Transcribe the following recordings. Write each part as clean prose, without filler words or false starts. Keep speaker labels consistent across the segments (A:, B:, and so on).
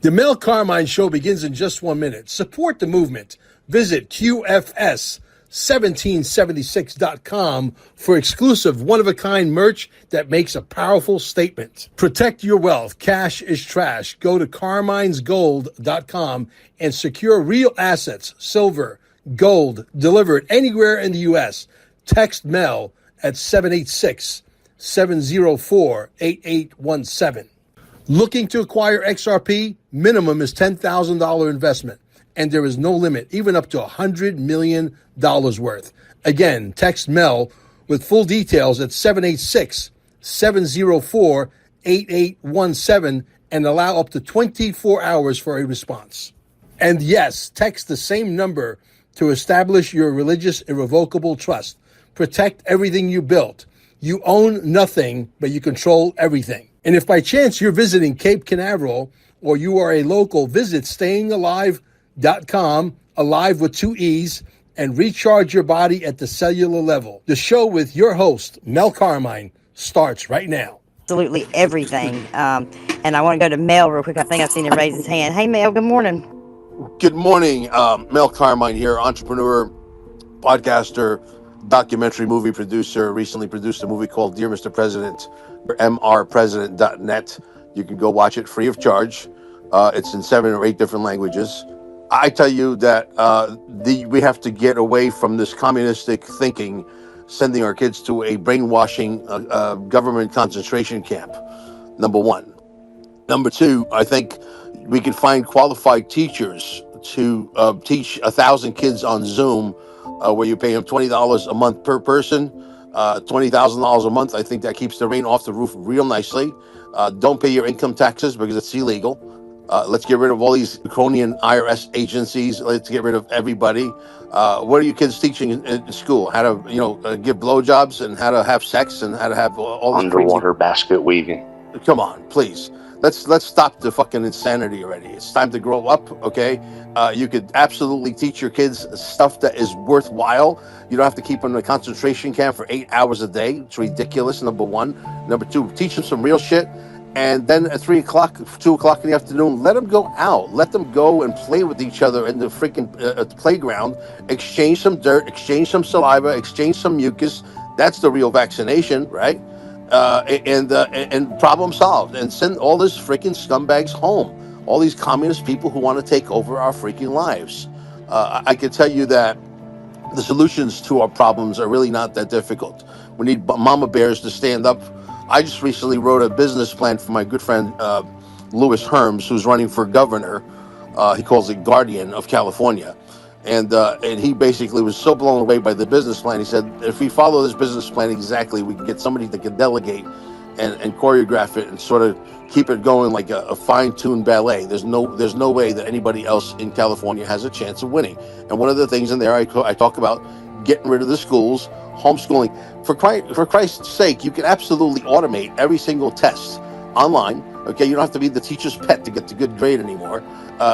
A: The Mel Carmine Show begins in just 1 minute. Support the movement. Visit QFS1776.com for exclusive one-of-a-kind merch that makes a powerful statement. Protect your wealth. Cash is trash. Go to carminesgold.com and secure real assets, silver, gold, delivered anywhere in the U.S. Text Mel at 786-704-8817. Looking to acquire XRP? Minimum is $10,000 investment, and there is no limit, even up to $100 million worth. Again, text Mel with full details at 786-704-8817 and allow up to 24 hours for a response. And yes, text the same number to establish your religious irrevocable trust. Protect everything you built. You own nothing, but you control everything. And if by chance you're visiting Cape Canaveral or you are a local, visit stayingalive.com, alive with 2 E's, and recharge your body at the cellular level. The show with your host, Mel Carmine, starts right now.
B: Absolutely everything. And I want to go to Mel real quick. I think I've seen him raise his hand. Hey, Mel, good morning.
C: Good morning. Mel Carmine here, entrepreneur, podcaster, documentary movie producer. Recently produced a movie called Dear Mr. President, mrpresident.net. You can go watch it free of charge. It's in 7 or 8 different languages. I tell you that we have to get away from this communistic thinking, sending our kids to a brainwashing government concentration camp, number one. Number two, I think we can find qualified teachers to teach 1,000 kids on Zoom, where you pay them $20 a month per person, $20,000 a month. I think that keeps the rain off the roof real nicely. Don't pay your income taxes because it's illegal. Let's get rid of all these draconian IRS agencies. Let's get rid of everybody. What are you kids teaching in school? How to, give blowjobs and how to have sex and how to have all this
D: underwater basket weaving.
C: Come on, please. Let's stop the fucking insanity already. It's time to grow up, okay? You could absolutely teach your kids stuff that is worthwhile. You don't have to keep them in a concentration camp for 8 hours a day. It's ridiculous, number one. Number two, teach them some real shit. And then at 2 o'clock in the afternoon, let them go out. Let them go and play with each other in the freaking playground. Exchange some dirt, exchange some saliva, exchange some mucus. That's the real vaccination, right? And problem solved. And send all these freaking scumbags home. All these communist people who want to take over our freaking lives. I can tell you that the solutions to our problems are really not that difficult. We need mama bears to stand up. I just recently wrote a business plan for my good friend Louis Herms, who's running for governor. He calls it Guardian of California. And he basically was so blown away by the business plan. He said, if we follow this business plan exactly, we can get somebody that can delegate and choreograph it and sort of keep it going like a fine-tuned ballet. There's no way that anybody else in California has a chance of winning. And one of the things in there I talk about getting rid of the schools, homeschooling. For Christ's sake, you can absolutely automate every single test online. Okay, you don't have to be the teacher's pet to get the good grade anymore.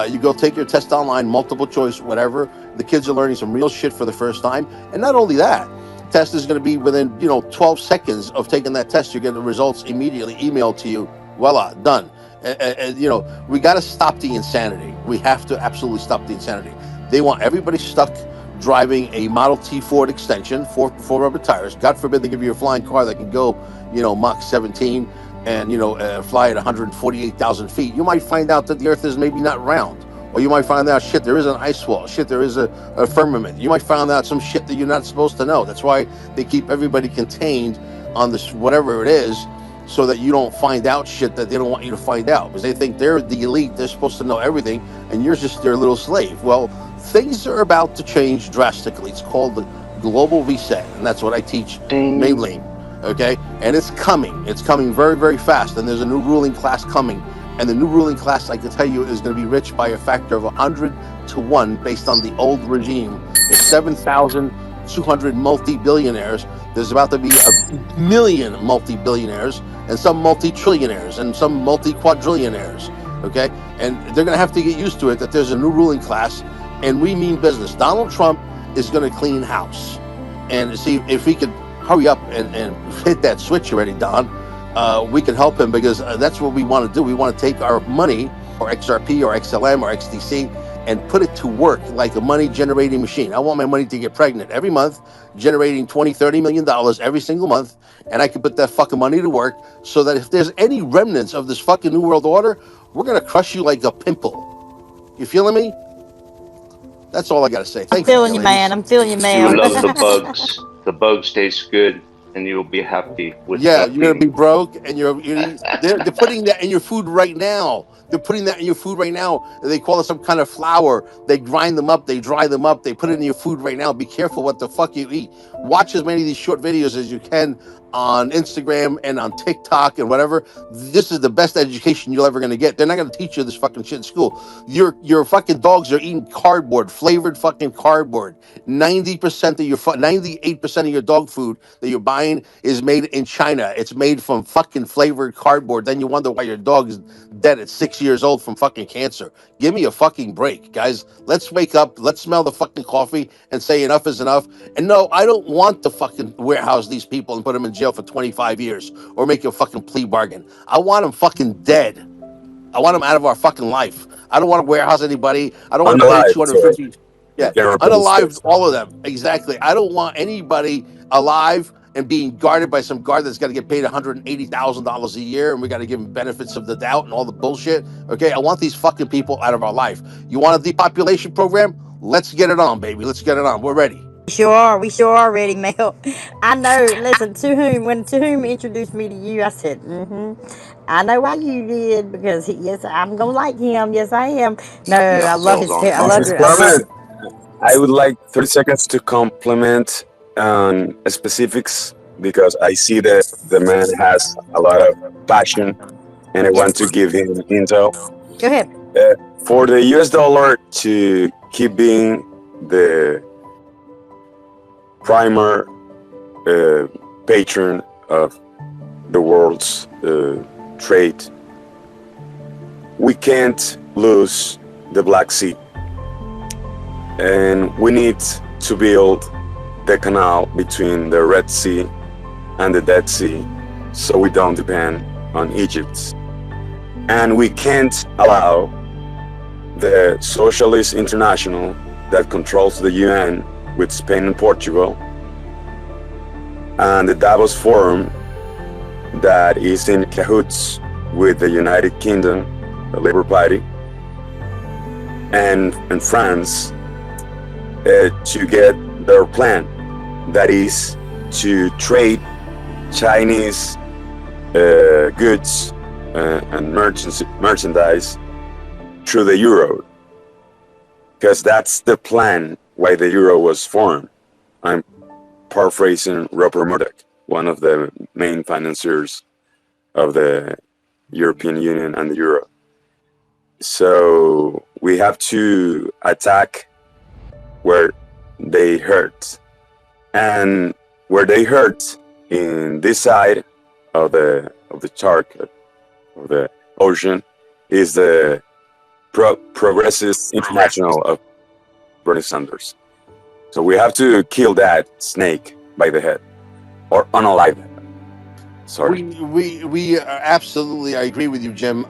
C: You go take your test online, multiple choice, whatever. The kids are learning some real shit for the first time. And not only that, test is going to be within 12 seconds of taking that test. You get the results immediately emailed to you. Voila, done. And we got to stop the insanity. We have to absolutely stop the insanity. They want everybody stuck driving a Model T Ford extension, four rubber tires. God forbid they give you a flying car that can go, Mach 17 and, fly at 148,000 feet. You might find out that the earth is maybe not round. Or you might find out, shit, there is an ice wall. Shit, there is a firmament. You might find out some shit that you're not supposed to know. That's why they keep everybody contained on this, whatever it is, so that you don't find out shit that they don't want you to find out. Because they think they're the elite. They're supposed to know everything. And you're just their little slave. Well, things are about to change drastically. It's called the global reset. And that's what I teach mainly. Okay? And it's coming. It's coming very, very fast. And there's a new ruling class coming. And the new ruling class, I can tell you, is going to be rich by a factor of 100 to 1 based on the old regime. There's 7,200 multi-billionaires. There's about to be 1 million multi-billionaires and some multi-trillionaires and some multi-quadrillionaires. Okay? And they're going to have to get used to it, that there's a new ruling class. And we mean business. Donald Trump is going to clean house. And see, if we could hurry up and hit that switch already, Don, we can help him, because that's what we want to do. We want to take our money or XRP or XLM or XDC and put it to work like a money generating machine. I want my money to get pregnant every month, generating $20-30 million every single month. And I can put that fucking money to work so that if there's any remnants of this fucking New World Order, we're going to crush you like a pimple. You feeling me? That's all I got to say.
B: I'm
C: Thank you,
B: feeling you, man.
C: ladies.
B: I'm feeling you,
D: You
B: Mel.
D: will love the bugs. The bugs taste good, and you'll be happy with
C: Yeah, you're gonna be
D: nothing.
C: broke, and they're putting that in your food right now. They're putting that in your food right now. They call it some kind of flour. They grind them up, they dry them up, they put it in your food right now. Be careful what the fuck you eat. Watch as many of these short videos as you can on Instagram and on TikTok and whatever. This is the best education you're ever gonna get. They're not gonna teach you this fucking shit in school. Your fucking dogs are eating cardboard, flavored fucking cardboard. 90% of your 98% of your dog food that you're buying is made in China. It's made from fucking flavored cardboard. Then you wonder why your dog is dead at 6 years old from fucking cancer. Give me a fucking break, guys. Let's wake up. Let's smell the fucking coffee and say enough is enough. And no, I don't want to fucking warehouse these people and put them in jail for 25 years or make a fucking plea bargain. I want them fucking dead. I want them out of our fucking life. I don't want to warehouse anybody. I don't want to pay
E: Unalive, so
C: 250.
E: you
C: Yeah,
E: can replace
C: unalived
E: this.
C: all of them. Exactly. I don't want anybody alive and being guarded by some guard that's got to get paid $180,000 a year, and we got to give them benefits of the doubt and all the bullshit. Okay, I want these fucking people out of our life. You want a depopulation program? Let's get it on, baby. Let's get it on. We're ready.
B: We sure are ready, Mel. I know. Listen, to whom introduced me to you, I said, I know why you did because yes, I'm gonna like him. Yes, I am. No,
D: Yeah,
B: I love
D: sold
B: his.
D: on
B: I
D: him.
B: love
E: Mrs.
B: your. I love.
E: Clement, I would like 30 seconds to compliment on specifics because I see that the man has a lot of passion and I
B: Yes.
E: want to give him intel.
B: Go ahead.
E: For the US dollar to keep being the primer patron of the world's trade, we can't lose the Black Sea. And we need to build the canal between the Red Sea and the Dead Sea so we don't depend on Egypt. And we can't allow the Socialist International that controls the UN with Spain and Portugal and the Davos Forum that is in cahoots with the United Kingdom, the Labour Party, and France to get their plan, that is to trade Chinese goods and merchandise through the euro, because that's the plan why the euro was formed. I'm paraphrasing Rupert Murdoch, one of the main financiers of the European Union and the euro. So we have to attack where they hurt, and where they hurt in this side of the shark of the ocean is the Progressist International of Bernie Sanders. So we have to kill that snake by the head or unalive it. Sorry.
C: We absolutely, I agree with you, Jim.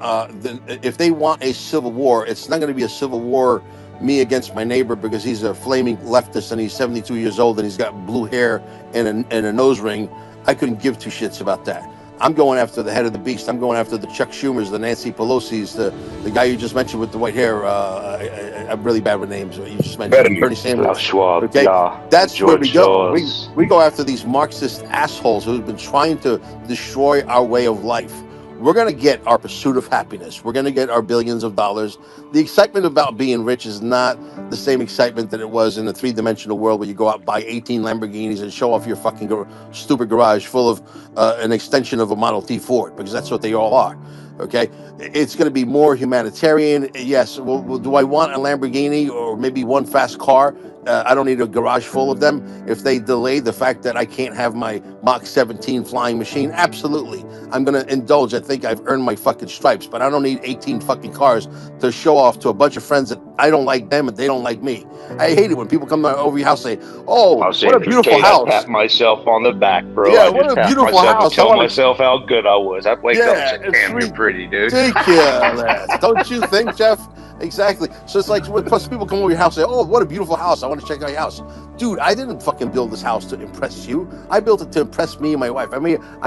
C: If they want a civil war, it's not going to be a civil war me against my neighbor because he's a flaming leftist and he's 72 years old and he's got blue hair and a nose ring. I couldn't give two shits about that. I'm going after the head of the beast. I'm going after the Chuck Schumers, the Nancy Pelosi's, the guy you just mentioned with the white hair. I'm really bad with names. You just mentioned Bernie Sanders.
D: Klaus Schwab,
C: Okay,
D: yeah.
C: that's where we
D: George
C: go.
D: Soros.
C: We go after these Marxist assholes who've been trying to destroy our way of life. We're going to get our pursuit of happiness. We're going to get our billions of dollars. The excitement about being rich is not the same excitement that it was in the three-dimensional world where you go out, buy 18 Lamborghinis and show off your fucking stupid garage full of an extension of a Model T Ford, because that's what they all are. Okay, it's going to be more humanitarian. Yes. Well, do I want a Lamborghini or maybe one fast car? I don't need a garage full of them. If they delay the fact that I can't have my Mach 17 flying machine, absolutely, I'm gonna indulge. I think I've earned my fucking stripes, but I don't need 18 fucking cars to show off to a bunch of friends that I don't like them and they don't like me. I hate it when people come over your house and say, "Oh,
D: I was
C: what a
D: saying,
C: beautiful
D: Kate, I
C: house."
D: pat myself on the back, bro.
C: Yeah,
D: I
C: what
D: just
C: a
D: pat
C: beautiful
D: myself and
C: house. I
D: tell
C: want to.
D: myself how good I was. I wake up and
C: Yeah,
D: say,
C: it's
D: damn, you're
C: sweet.
D: pretty, dude.
C: Ridiculous. Don't you think, Jeff? Exactly. So it's like when plus people come over your house and say, "Oh, what a beautiful house. I want to check out your house." Dude, I didn't fucking build this house to impress you. I built it to impress me and my wife. I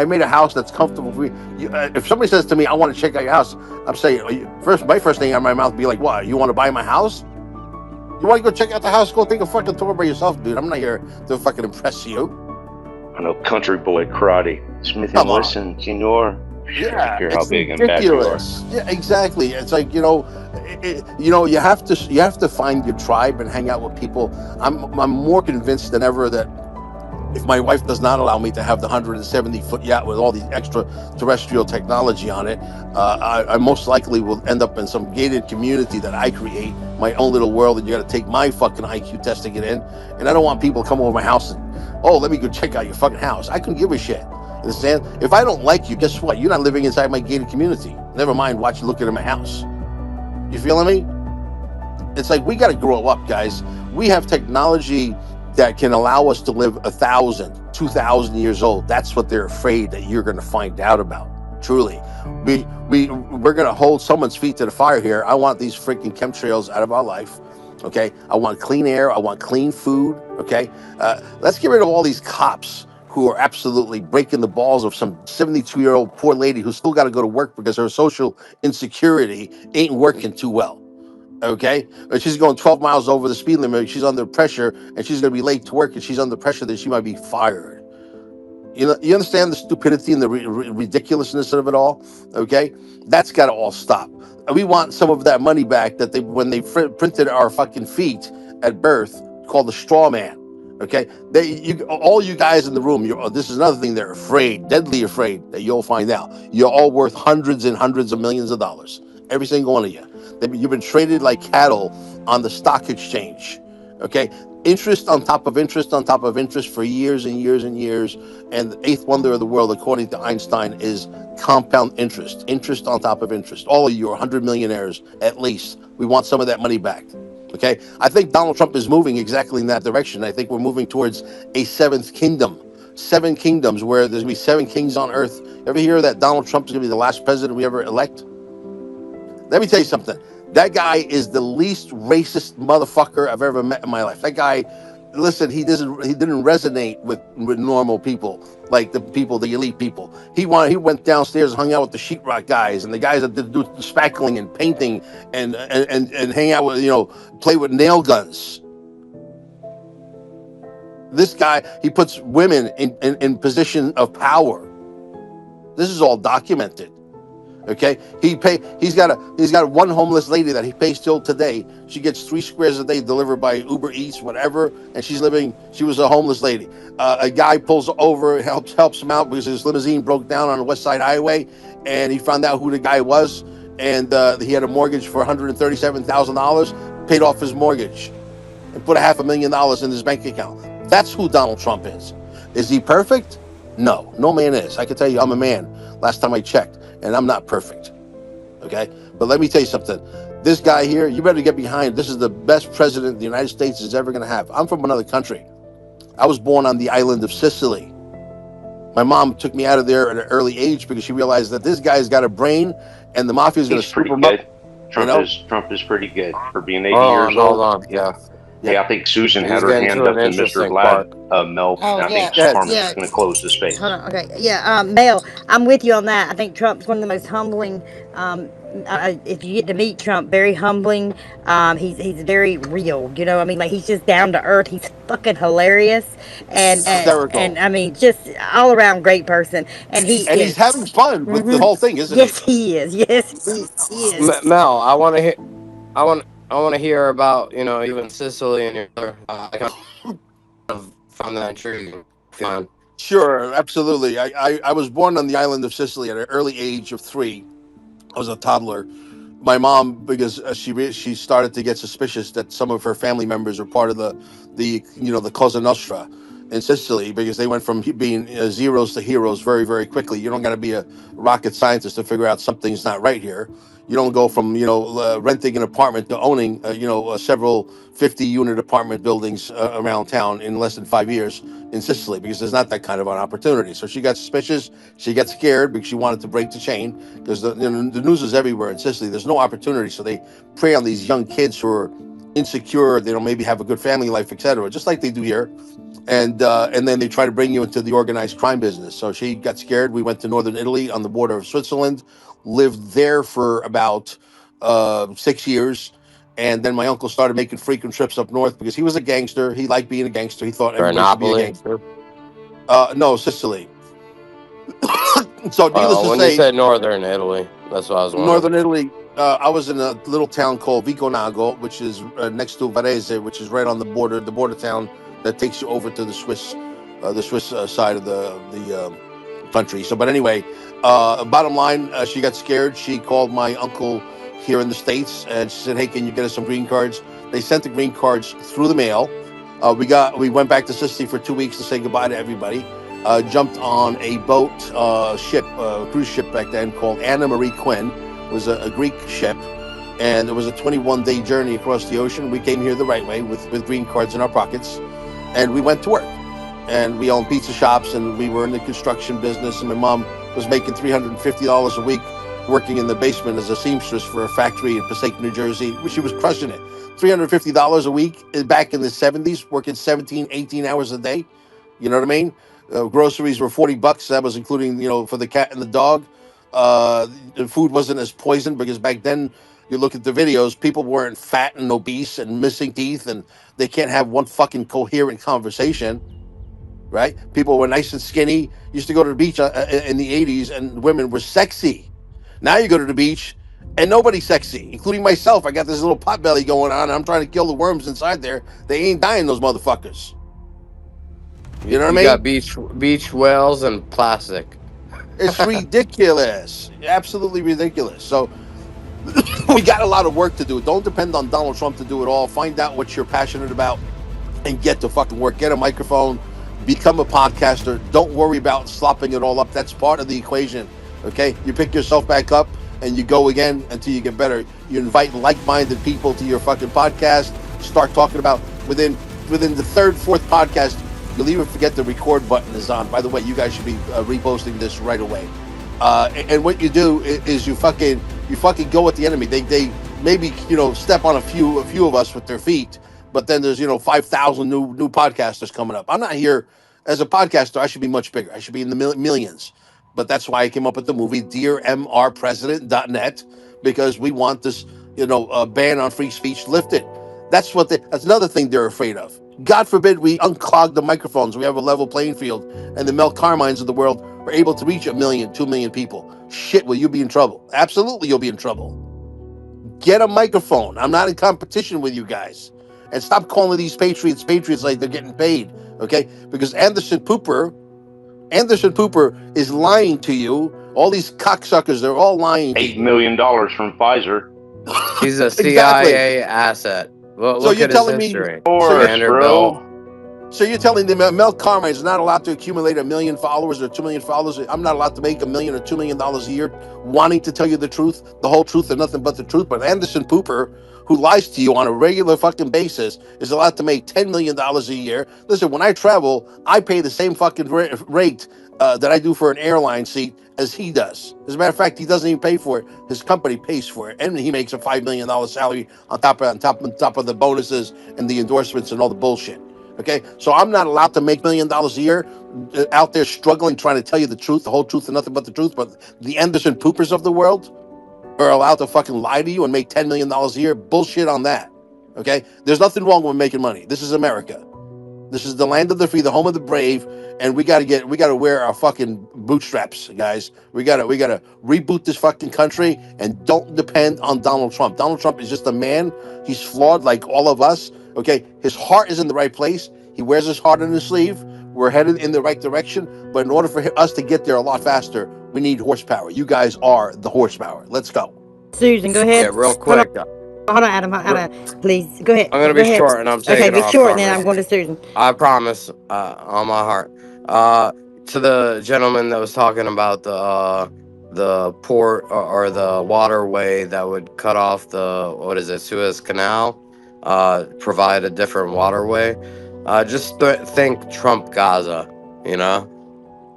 C: made a house that's comfortable for me. If somebody says to me, "I want to check out your house," I'm saying, my first thing out of my mouth would be like, "What? You want to buy my house? You want to go check out the house? Go take a fucking tour by yourself, dude. I'm not here to fucking impress you."
D: I know country boy karate. Smith
C: Come
D: and
C: on.
D: Wesson, senor.
C: Yeah,
D: I don't care how
C: it's
D: big and bad you are.
C: ridiculous. Yeah, exactly. It's like you have to find your tribe and hang out with people. I'm more convinced than ever that if my wife does not allow me to have the 170-foot yacht with all the extraterrestrial technology on it, I most likely will end up in some gated community that I create, my own little world, and you got to take my fucking IQ test to get in. And I don't want people to come over my house and, "Oh, let me go check out your fucking house." I couldn't give a shit. Understand? If I don't like you, guess what? You're not living inside my gated community. Never mind looking at my house. You feeling me? It's like we got to grow up, guys. We have technology that can allow us to live 1,000, 2,000 years old. That's what they're afraid that you're going to find out about. Truly, we're going to hold someone's feet to the fire here. I want these freaking chemtrails out of our life. Okay, I want clean air. I want clean food. Okay, let's get rid of all these cops who are absolutely breaking the balls of some 72-year-old poor lady who's still got to go to work because her social insecurity ain't working too well. Okay, but she's going 12 miles over the speed limit. She's under pressure, and she's going to be late to work, and she's under pressure that she might be fired. You understand the stupidity and the ridiculousness of it all? Okay, that's got to all stop. We want some of that money back that when they printed our fucking feet at birth, called the straw man. Okay, all you guys in the room, this is another thing they're afraid, deadly afraid that you'll find out. You're all worth hundreds and hundreds of millions of dollars, every single one of you. You've been traded like cattle on the stock exchange. Okay, interest on top of interest on top of interest for years and years and years. And the eighth wonder of the world, according to Einstein, is compound interest. Interest on top of interest. All of you are 100 millionaires at least. We want some of that money back. Okay, I think Donald Trump is moving exactly in that direction. I think we're moving towards a seventh kingdom. 7 kingdoms where there's going to be 7 kings on earth. Ever hear that Donald Trump is going to be the last president we ever elect? Let me tell you something. That guy is the least racist motherfucker I've ever met in my life. That guy, listen, he didn't resonate with normal people, like the elite people. He went downstairs and hung out with the sheetrock guys and the guys that do spackling and painting and hang out with, play with nail guns. This guy, he puts women in position of power. This is all documented. Okay, he's got one homeless lady that he pays till today. She gets 3 squares a day delivered by Uber Eats, whatever, and she was a homeless lady. A guy pulls over, helps him out because his limousine broke down on the West Side Highway, and he found out who the guy was, and he had a mortgage for $137,000, paid off his mortgage, and put $500,000 in his bank account. That's who Donald Trump is. Is he perfect? No man is. I can tell you, I'm a man. Last time I checked. And I'm not perfect, okay? But let me tell you something. This guy here, you better get behind. This is the best president the United States is ever going to have. I'm from another country. I was born on the island of Sicily. My mom took me out of there at an early age because she realized that this guy's got a brain, and the mafia is going to scoop him up.
D: Trump is pretty good for being 80 years old.
F: Hold on, yeah.
D: Yeah, I think Susan had her
F: getting
D: hand
F: to
D: up
F: an
D: and Mr.
F: interesting
D: Vlad,
F: part.
D: Mel,
B: Oh,
D: and I think
B: yeah,
D: Carmen's
B: yeah.
D: going to close the space.
B: Hold on, okay, yeah, Mel, I'm with you on that. I think Trump's one of the most humbling. If you get to meet Trump, very humbling. He's very real. You know, what I mean, like he's just down to earth. He's fucking hilarious, and
C: Hysterical.
B: and I mean, just all around great person. And
C: he's having fun with the whole thing, isn't
B: Yes,
C: he?
B: he is. Yes, he is.
F: Mel, I want to hear about even Sicily and your other. I kind of found that intriguing. Fine.
C: Sure, absolutely. I was born on the island of Sicily at an early age of 3. I was a toddler. my mom, because she started to get suspicious that some of her family members are part of the Cosa Nostra in Sicily, because they went from being zeros to heroes very, very quickly. You don't got to be a rocket scientist to figure out something's not right here. You don't go from renting an apartment to owning several 50-unit apartment buildings around town in less than 5 years in Sicily, because there's not that kind of an opportunity. So she got suspicious. She got scared because she wanted to break the chain, because the news is everywhere in Sicily. There's no opportunity, so they prey on these young kids who are insecure. They don't maybe have a good family life, etc., just like they do here. And then they try to bring you into the organized crime business. So she got scared. We went to northern Italy on the border of Switzerland, lived there for about 6 years. And then my uncle started making frequent trips up north because he was a gangster. He liked being a gangster. He thought
F: Or
C: everybody should be a
F: Napoli.
C: gangster. No, Sicily. So needless to
F: When you
C: say,
F: said northern Italy, that's what I was wondering.
C: northern Italy, I was in a little town called Viconago, which is next to Varese, which is right on the border town that takes you over to the Swiss side of the country. So, but anyway, bottom line, she got scared. She called my uncle here in the States, and she said, "Hey, can you get us some green cards?" They sent the green cards through the mail. We went back to Sicily for 2 weeks to say goodbye to everybody. Jumped on a boat cruise ship back then called Anna Marie Quinn. It was a Greek ship, and it was a 21-day journey across the ocean. We came here the right way with green cards in our pockets, and we went to work. And we owned pizza shops, and we were in the construction business. And my mom was making $350 a week working in the basement as a seamstress for a factory in Passaic, New Jersey. She was crushing it. $350 a week back in the 70s, working 17, 18 hours a day. You know what I mean? Groceries were $40. That was including, for the cat and the dog. The food wasn't as poisoned because back then, you look at the videos, people weren't fat and obese and missing teeth, and they can't have one fucking coherent conversation, right? People were nice and skinny. Used to go to the beach in the 80s, and women were sexy. Now you go to the beach, and nobody's sexy, including myself. I got this little pot belly going on, and I'm trying to kill the worms inside there. They ain't dying, those motherfuckers. You know what I
F: You
C: mean?
F: got beach whales and plastic.
C: It's ridiculous. Absolutely ridiculous. So we got a lot of work to do. Don't depend on Donald Trump to do it all. Find out what you're passionate about and get to fucking work. Get a microphone. Become a podcaster. Don't worry about slopping it all up. That's part of the equation. Okay? You pick yourself back up and you go again until you get better. You invite like-minded people to your fucking podcast. Start talking about within the third, fourth podcast, you'll even forget the record button is on. By the way, you guys should be reposting this right away. And what you do is you fucking go at the enemy. They maybe step on a few of us with their feet, but then there's 5,000 new podcasters coming up. I'm not here as a podcaster. I should be much bigger. I should be in the millions. But that's why I came up with the movie DearMRPresident.net, because we want this ban on free speech lifted. That's another thing they're afraid of. God forbid we unclog the microphones. We have a level playing field, and the Mel Carmines of the world are able to reach 1 million, 2 million people. Shit, will you be in trouble? Absolutely, you'll be in trouble. Get a microphone. I'm not in competition with you guys. And stop calling these patriots like they're getting paid, okay? Because Anderson Pooper is lying to you. All these cocksuckers, they're all lying to
D: $8
C: you.
D: million from Pfizer.
F: He's a
C: Exactly.
F: CIA asset. Well,
C: So
F: look
C: you're
F: at his
C: telling me,
F: history.
D: Of course,
F: Vanderbilt.
D: bro.
C: so you're telling me Mel Carmine is not allowed to accumulate 1 million followers or 2 million followers? I'm not allowed to make $1 million or $2 million a year, wanting to tell you the truth, the whole truth, and nothing but the truth. But Anderson Pooper, who lies to you on a regular fucking basis, is allowed to make $10 million a year. Listen, when I travel, I pay the same fucking rate that I do for an airline seat as he does. As a matter of fact, he doesn't even pay for it. His company pays for it, and he makes a $5 million salary on top of the bonuses and the endorsements and all the bullshit. Okay, so I'm not allowed to make $1 million a year out there struggling, trying to tell you the truth, the whole truth, and nothing but the truth. But the Anderson Poopers of the world are allowed to fucking lie to you and make $10 million a year. Bullshit on that. Okay, there's nothing wrong with making money. This is America. This is the land of the free, the home of the brave, and we gotta wear our fucking bootstraps, guys. We gotta reboot this fucking country and don't depend on Donald Trump. Donald Trump is just a man. He's flawed like all of us. Okay, his heart is in the right place. He wears his heart on his sleeve. We're headed in the right direction, but in order for us to get there a lot faster, we need horsepower. You guys are the horsepower. Let's go.
B: Susan, go ahead.
F: Yeah, real
B: Hold on,
F: quick.
B: hold on, Adam. Hold on. Please, go ahead.
F: I'm gonna
B: Go
F: be
B: ahead.
F: short, and I'm
B: Okay,
F: taking
B: be
F: off,
B: short, and then I'm
F: Carmen.
B: going to Susan.
F: I promise, on my heart. To the gentleman that was talking about the port or the waterway that would cut off the, what is it, Suez Canal, provide a different waterway. Just think Trump Gaza, you know.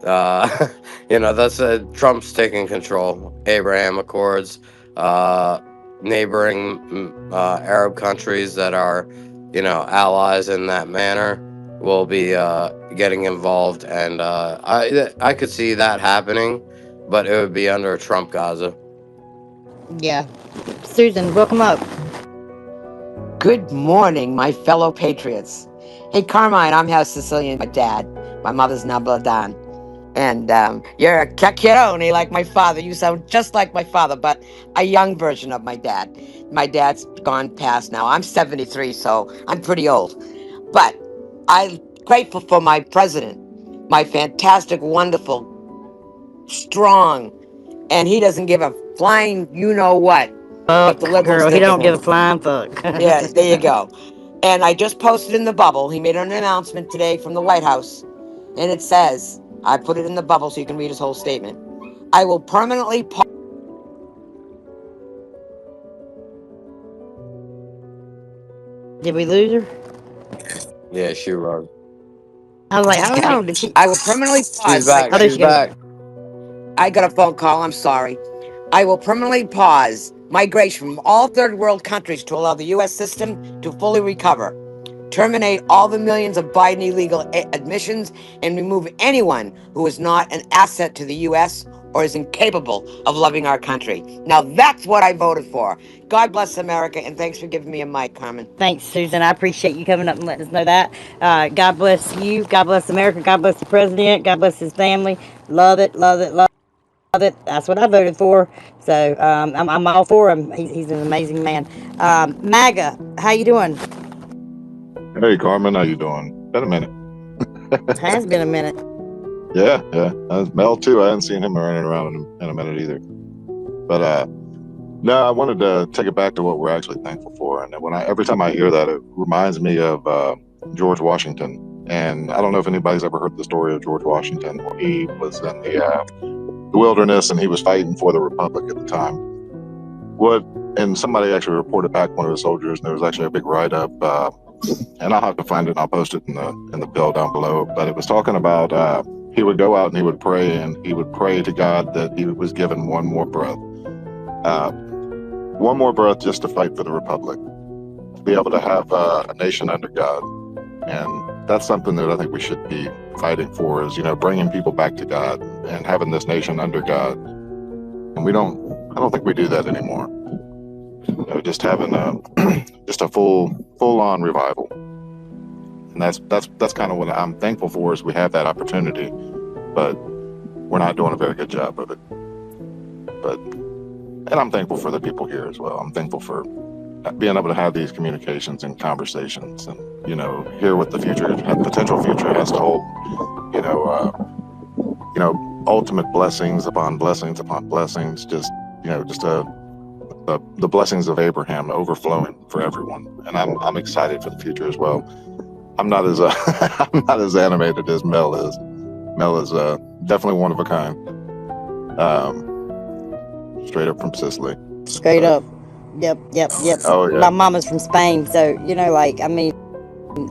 F: That's Trump's taking control. Abraham Accords, uh, neighboring Arab countries that are, allies in that manner will be getting involved, and I could see that happening, but it would be under Trump Gaza.
B: Yeah. Susan, welcome up.
G: Good morning, my fellow patriots. Hey, Carmine, I'm half Sicilian, my dad. My mother's Nabladan. And you're a cacchiarone like my father. You sound just like my father, but a young version of my dad. My dad's gone past now. I'm 73, so I'm pretty old. But I'm grateful for my president, my fantastic, wonderful, strong, and he doesn't give a flying you know what the liberals
B: Girl, he
G: think of
B: don't give a
G: him.
B: flying fuck.
G: Yeah, there you go. And I just posted in the bubble. He made an announcement today from the White House. And it says, I put it in the bubble so you can read his whole statement. I will permanently pause.
B: Did we lose her?
F: Yeah, she wrote.
B: I was like, hold on. Did she?
G: I will permanently
F: She's
G: pause.
F: back.
B: Oh, there
F: She's
B: she goes.
F: back.
G: I got a phone call. I'm sorry. I will permanently pause migration from all third world countries to allow the U.S. system to fully recover. Terminate all the millions of Biden illegal admissions and remove anyone who is not an asset to the U.S. or is incapable of loving our country. Now that's what I voted for. God bless America, and thanks for giving me a mic, Carmen.
B: Thanks, Susan. I appreciate you coming up and letting us know that. God bless you. God bless America. God bless the president. God bless his family. Love it. Love it. Love it. That's what I voted for. So I'm all for him. He's an amazing man. MAGA, how you doing?
H: Hey Carmen, how you doing? Been a minute.
B: Has been a minute.
H: Yeah. Mel too. I hadn't seen him running around in a minute either. But no, I wanted to take it back to what we're actually thankful for. And every time I hear that, it reminds me of George Washington. And I don't know if anybody's ever heard the story of George Washington, where he was in the wilderness and he was fighting for the Republic at the time. And somebody actually reported back one of the soldiers, and there was actually a big write-up. And I'll have to find it and I'll post it in the bill down below. But it was talking about he would go out and he would pray, and he would pray to God that he was given one more breath just to fight for the Republic, to be able to have a nation under God. And that's something that I think we should be fighting for, is, bringing people back to God and having this nation under God. And I don't think we do that anymore. Just having a full-on revival. And that's kind of what I'm thankful for, is we have that opportunity, but we're not doing a very good job of it. And I'm thankful for the people here as well. I'm thankful for being able to have these communications and conversations, and hear what the potential future has to hold. Ultimate blessings upon blessings upon blessings. The blessings of Abraham overflowing for everyone, and I'm excited for the future as well. I'm not as I'm not as animated as Mel is. Mel is definitely one of a kind. Straight up from Sicily.
B: Straight up. Yep.
H: Oh yeah.
B: My mama's from Spain, so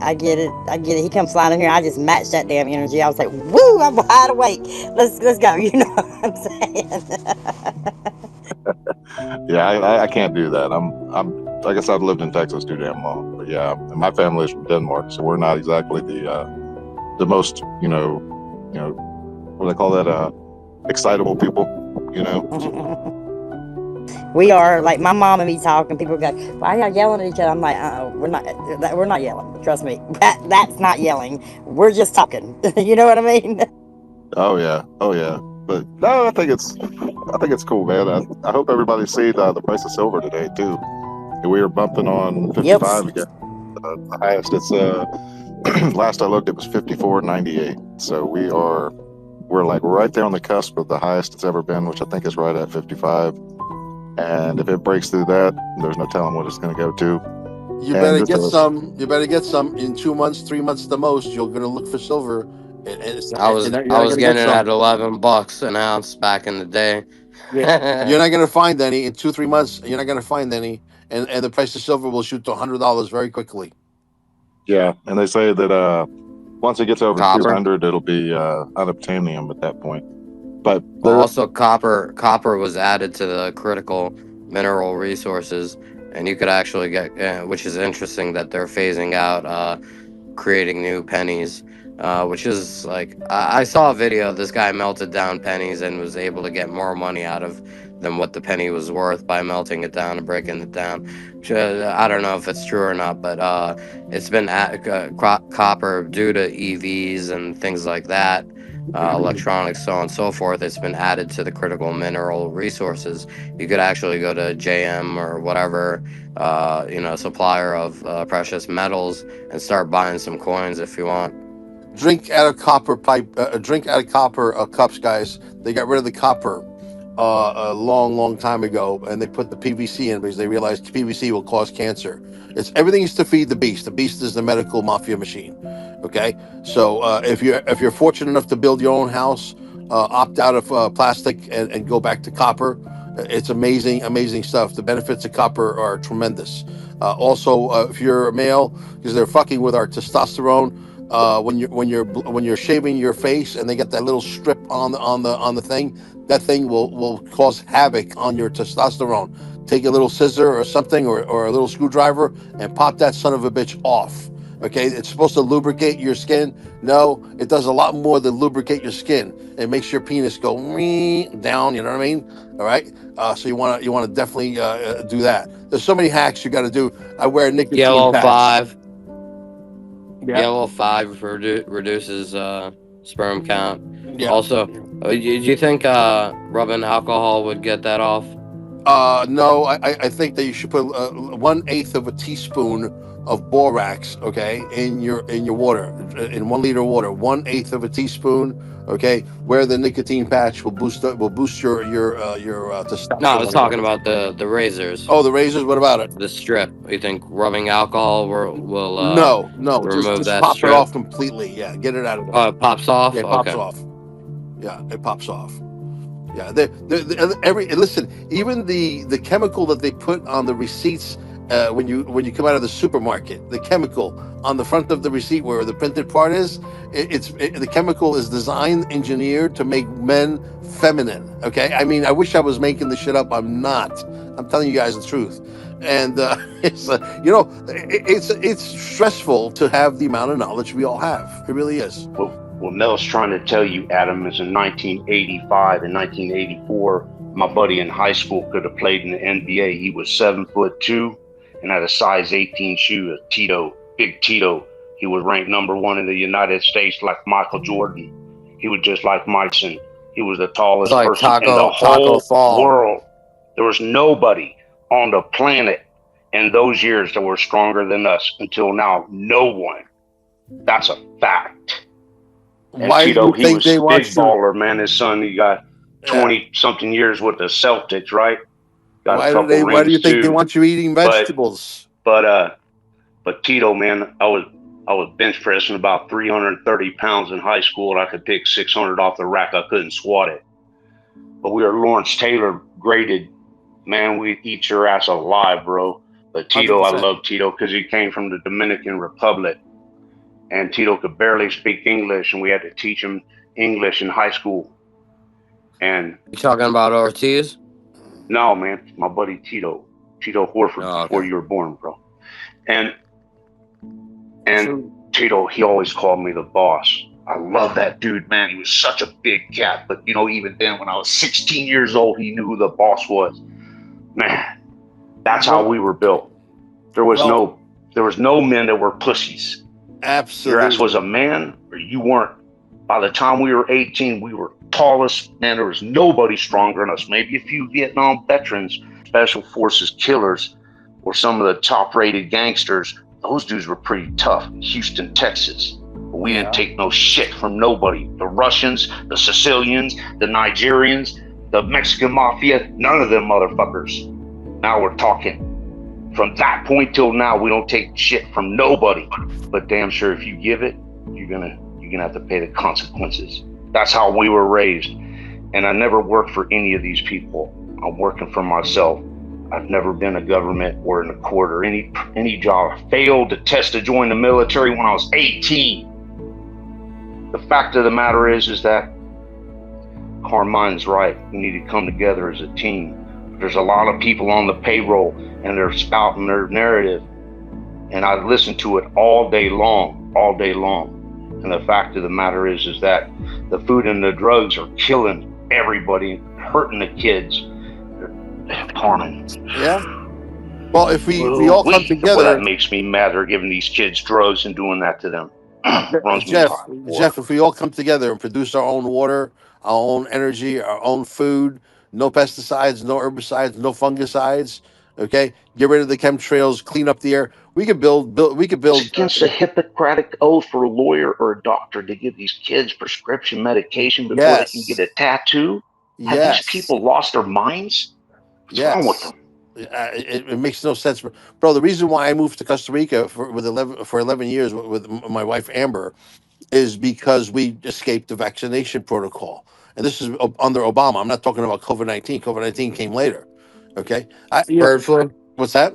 B: I get it. He comes flying in here. I just match that damn energy. I was like, woo, I'm wide awake. Let's go. You know what I'm saying?
H: Yeah, I can't do that. I'm I guess I've lived in Texas too damn long. But yeah, my family is from Denmark, so we're not exactly the most what do they call that, excitable people,
B: We are, like, my mom and me talking. People go, why are y'all yelling at each other? I'm like, we're not yelling. Trust me, that's not yelling. We're just talking. You know what I mean?
H: Oh yeah. But no, I think it's cool, man. I hope everybody see the price of silver today too. We are bumping on 55 again. The highest it's last I looked, it was 54.98. So we're like right there on the cusp of the highest it's ever been, which I think is right at 55. And if it breaks through that, there's no telling what it's going to go to.
C: You
H: And
C: better
H: just
C: get
H: a-
C: some. You better get some in 2 months, 3 months at the most. You're gonna look for silver,
F: I was
C: and you're
F: I
C: not
F: was
C: gonna get
F: getting it at
C: some.
F: $11 an ounce back in the day.
C: You're not gonna find any in 2, 3 months. You're not gonna find any, and the price of silver will shoot to $100 very quickly.
H: Yeah, and they say that once it gets over
F: Copper.
H: 200, it'll be unobtainium at that point. But
F: Well,
H: there,
F: also copper was added to the critical mineral resources, and you could actually get, which is interesting that they're phasing out creating new pennies, which is like I saw a video of this guy melted down pennies and was able to get more money out of than what the penny was worth by melting it down and breaking it down. Which, I don't know if it's true or not, but it's been copper due to EVs and things like that. Electronics, so on and so forth. It's been added to the critical mineral resources. You could actually go to JM or whatever, supplier of precious metals and start buying some coins if you want.
C: Drink out of copper pipe. Drink out of copper cups, guys. They got rid of the copper a long time ago, and they put the PVC in because they realized PVC will cause cancer. It's everything is to feed the beast. The beast is the medical mafia machine. Okay, so if you're fortunate enough to build your own house, opt out of plastic and go back to copper. It's amazing stuff. The benefits of copper are tremendous. Also, if you're a male, because they're fucking with our testosterone. When you're shaving your face and they get that little strip on the thing, that thing will cause havoc on your testosterone. Take a little scissor or something or a little screwdriver and pop that son of a bitch off. Okay, it's supposed to lubricate your skin. No, it does a lot more than lubricate your skin. It makes your penis go down. You know what I mean? All right. So you want to definitely do that. There's so many hacks you got to do. I wear a nicotine
F: Yellow
C: patch.
F: 5.
C: Yeah.
F: Yellow 5 reduces sperm count.
C: Yeah.
F: Also, do you think rubbing alcohol would get that off?
C: No, I think that you should put 1/8 of a teaspoon of borax, okay, in your water, in 1 liter of water. 1/8 of a teaspoon, okay. Where the nicotine patch will boost your testosterone.
F: No, I was talking about the razors.
C: Oh, the razors. What about it?
F: The strip. You think rubbing alcohol will
C: No,
F: remove
C: just
F: that
C: pop
F: strip?
C: it off completely. Yeah, get it out of there.
F: Oh, it pops off.
C: Yeah, it pops
F: Okay.
C: off. Yeah, it pops off. Yeah, listen. Even the chemical that they put on the receipts when you come out of the supermarket, the chemical on the front of the receipt where the printed part is, the chemical is designed, engineered to make men feminine. Okay, I mean, I wish I was making this shit up. I'm not. I'm telling you guys the truth. And it's stressful to have the amount of knowledge we all have. It really is.
D: What Mel's trying to tell you, Adam, is in 1985 and 1984, my buddy in high school could have played in the NBA. He was 7'2" and had a size 18 shoe. Tito, Big Tito. He was ranked #1 in the United States, like Michael Jordan. He was just like Myson. He was the tallest
F: Like
D: person in the
F: Taco
D: whole
F: Fall.
D: world. There was nobody on the planet in those years that were stronger than us until now. No one. That's a fact. And
C: Why
D: Tito,
C: do you
D: he
C: think
D: was
C: they want
D: big
C: you?
D: baller, man. His son, he got 20-something years with the Celtics, right? Got a couple rings
C: Why do you think they
D: too.
C: want you eating vegetables?
D: But Tito, man, I was bench pressing about 330 pounds in high school, and I could pick 600 off the rack. I couldn't squat it. But we were Lawrence Taylor graded. Man, we'd eat your ass alive, bro. But Tito,
C: 100%.
D: I love Tito because he came from the Dominican Republic. And Tito could barely speak English, and we had to teach him English in high school. And
F: You talking about Ortiz?
D: no, man, my buddy Tito Horford,
F: Oh, okay.
D: before you were born, bro. And Tito, he always called me the boss. I love that dude, man. He was such a big cat. But, even then, when I was 16 years old, he knew who the boss was. Man, that's how we were built. There was no men that were pussies.
C: Absolutely.
D: Your ass was a man or you weren't. By the time we were 18, we were tallest. Man, there was nobody stronger than us. Maybe a few Vietnam veterans, special forces killers, or some of the top-rated gangsters. Those dudes were pretty tough. Houston, Texas. But we didn't take no shit from nobody. The Russians, the Sicilians, the Nigerians, the Mexican mafia, none of them motherfuckers. Now we're talking. From that point till now, we don't take shit from nobody. But damn sure, if you give it, you're gonna have to pay the consequences. That's how we were raised. And I never worked for any of these people. I'm working for myself. I've never been a government or in a court or any job. I failed to test to join the military when I was 18. The fact of the matter is that Carmine's right. We need to come together as a team. There's a lot of people on the payroll and they're spouting their narrative. And I listen to it all day long. And the fact of the matter is that the food and the drugs are killing everybody, hurting the kids. Carmen.
C: Yeah. Well, if we all come
D: Well,
C: together,
D: that makes me mad. They're giving these kids drugs and doing that to them. Runs me
C: Jeff,
D: tired.
C: Jeff, if we all come together and produce our own water, our own energy, our own food, no pesticides, no herbicides, no fungicides, okay, get rid of the chemtrails, clean up the air. We could build.
D: It's against a Hippocratic oath for a lawyer or a doctor to give these kids prescription medication before they can get a tattoo. Have these people lost their minds? What's wrong with them?
C: It makes no sense, bro. The reason why I moved to Costa Rica for 11 years with my wife Amber is because we escaped the vaccination protocol, and this is under Obama. I'm not talking about COVID-19. COVID-19 came later. Okay,
F: Bird flu.
C: What's that?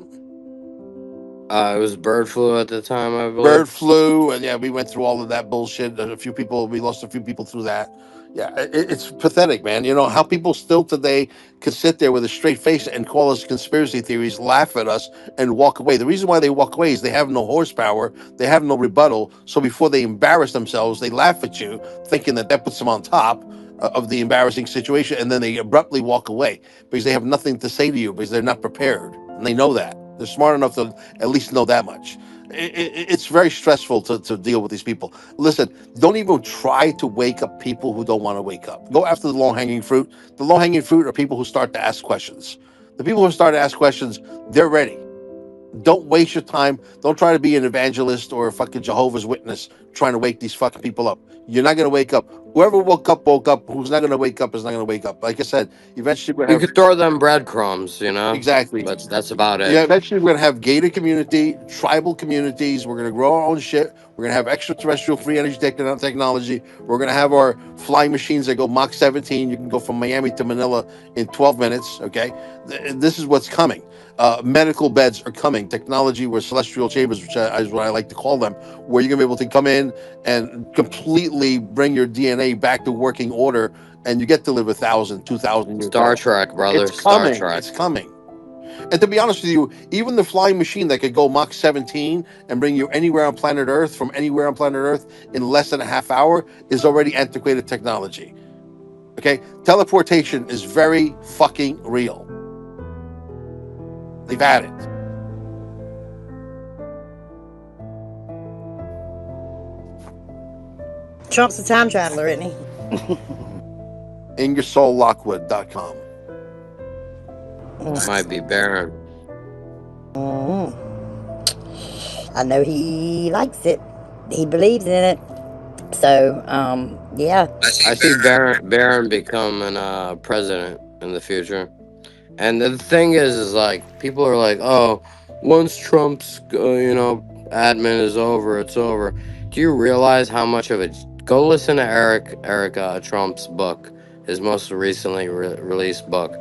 F: It was bird flu at the time, I believe.
C: Bird flu, and yeah, we went through all of that bullshit. We lost a few people through that. Yeah, it's pathetic, man. You know how people still today could sit there with a straight face and call us conspiracy theories, laugh at us, and walk away. The reason why they walk away is they have no horsepower, they have no rebuttal. So before they embarrass themselves, they laugh at you, thinking that puts them on top of the embarrassing situation, and then they abruptly walk away because they have nothing to say to you because they're not prepared, and they know that. They're smart enough to at least know that much. It's very stressful to deal with these people. Listen, don't even try to wake up people who don't want to wake up. Go after the low-hanging fruit. The low-hanging fruit are people who start to ask questions. The people who start to ask questions, they're ready. Don't waste your time. Don't try to be an evangelist or a fucking Jehovah's Witness trying to wake these fucking people up. You're not going to wake up. Whoever woke up. Who's not going to wake up is not going to wake up. Like I said, eventually
F: you could throw them breadcrumbs, you know?
C: Exactly.
F: But that's about it.
C: Yeah, eventually we're going to have gated community, tribal communities. We're going to grow our own shit. We're going to have extraterrestrial free energy technology. We're going to have our flying machines that go Mach 17. You can go from Miami to Manila in 12 minutes, okay? This is what's coming. Medical beds are coming. Technology where celestial chambers, which is what I like to call them, where you're going to be able to come in and completely bring your DNA back to working order, and you get to live 1,000, 2,000 years.
F: Star Trek, brother.
C: It's coming.
F: Star Trek.
C: It's coming. And to be honest with you, even the flying machine that could go Mach 17 and bring you anywhere on planet Earth, from anywhere on planet Earth in less than a half hour, is already antiquated technology. Okay? Teleportation is very fucking real. They've had it.
B: Trump's a time traveler, isn't he?
C: InYourSoulLockwood.com.
F: Might be Baron.
B: I know he likes it. He believes in it. So, yeah.
F: I see Baron becoming president in the future. And the thing is like, people are like, oh, once Trump's, admin is over, it's over. Do you realize how much of it? Go listen to Eric Trump's book, his most recently released book.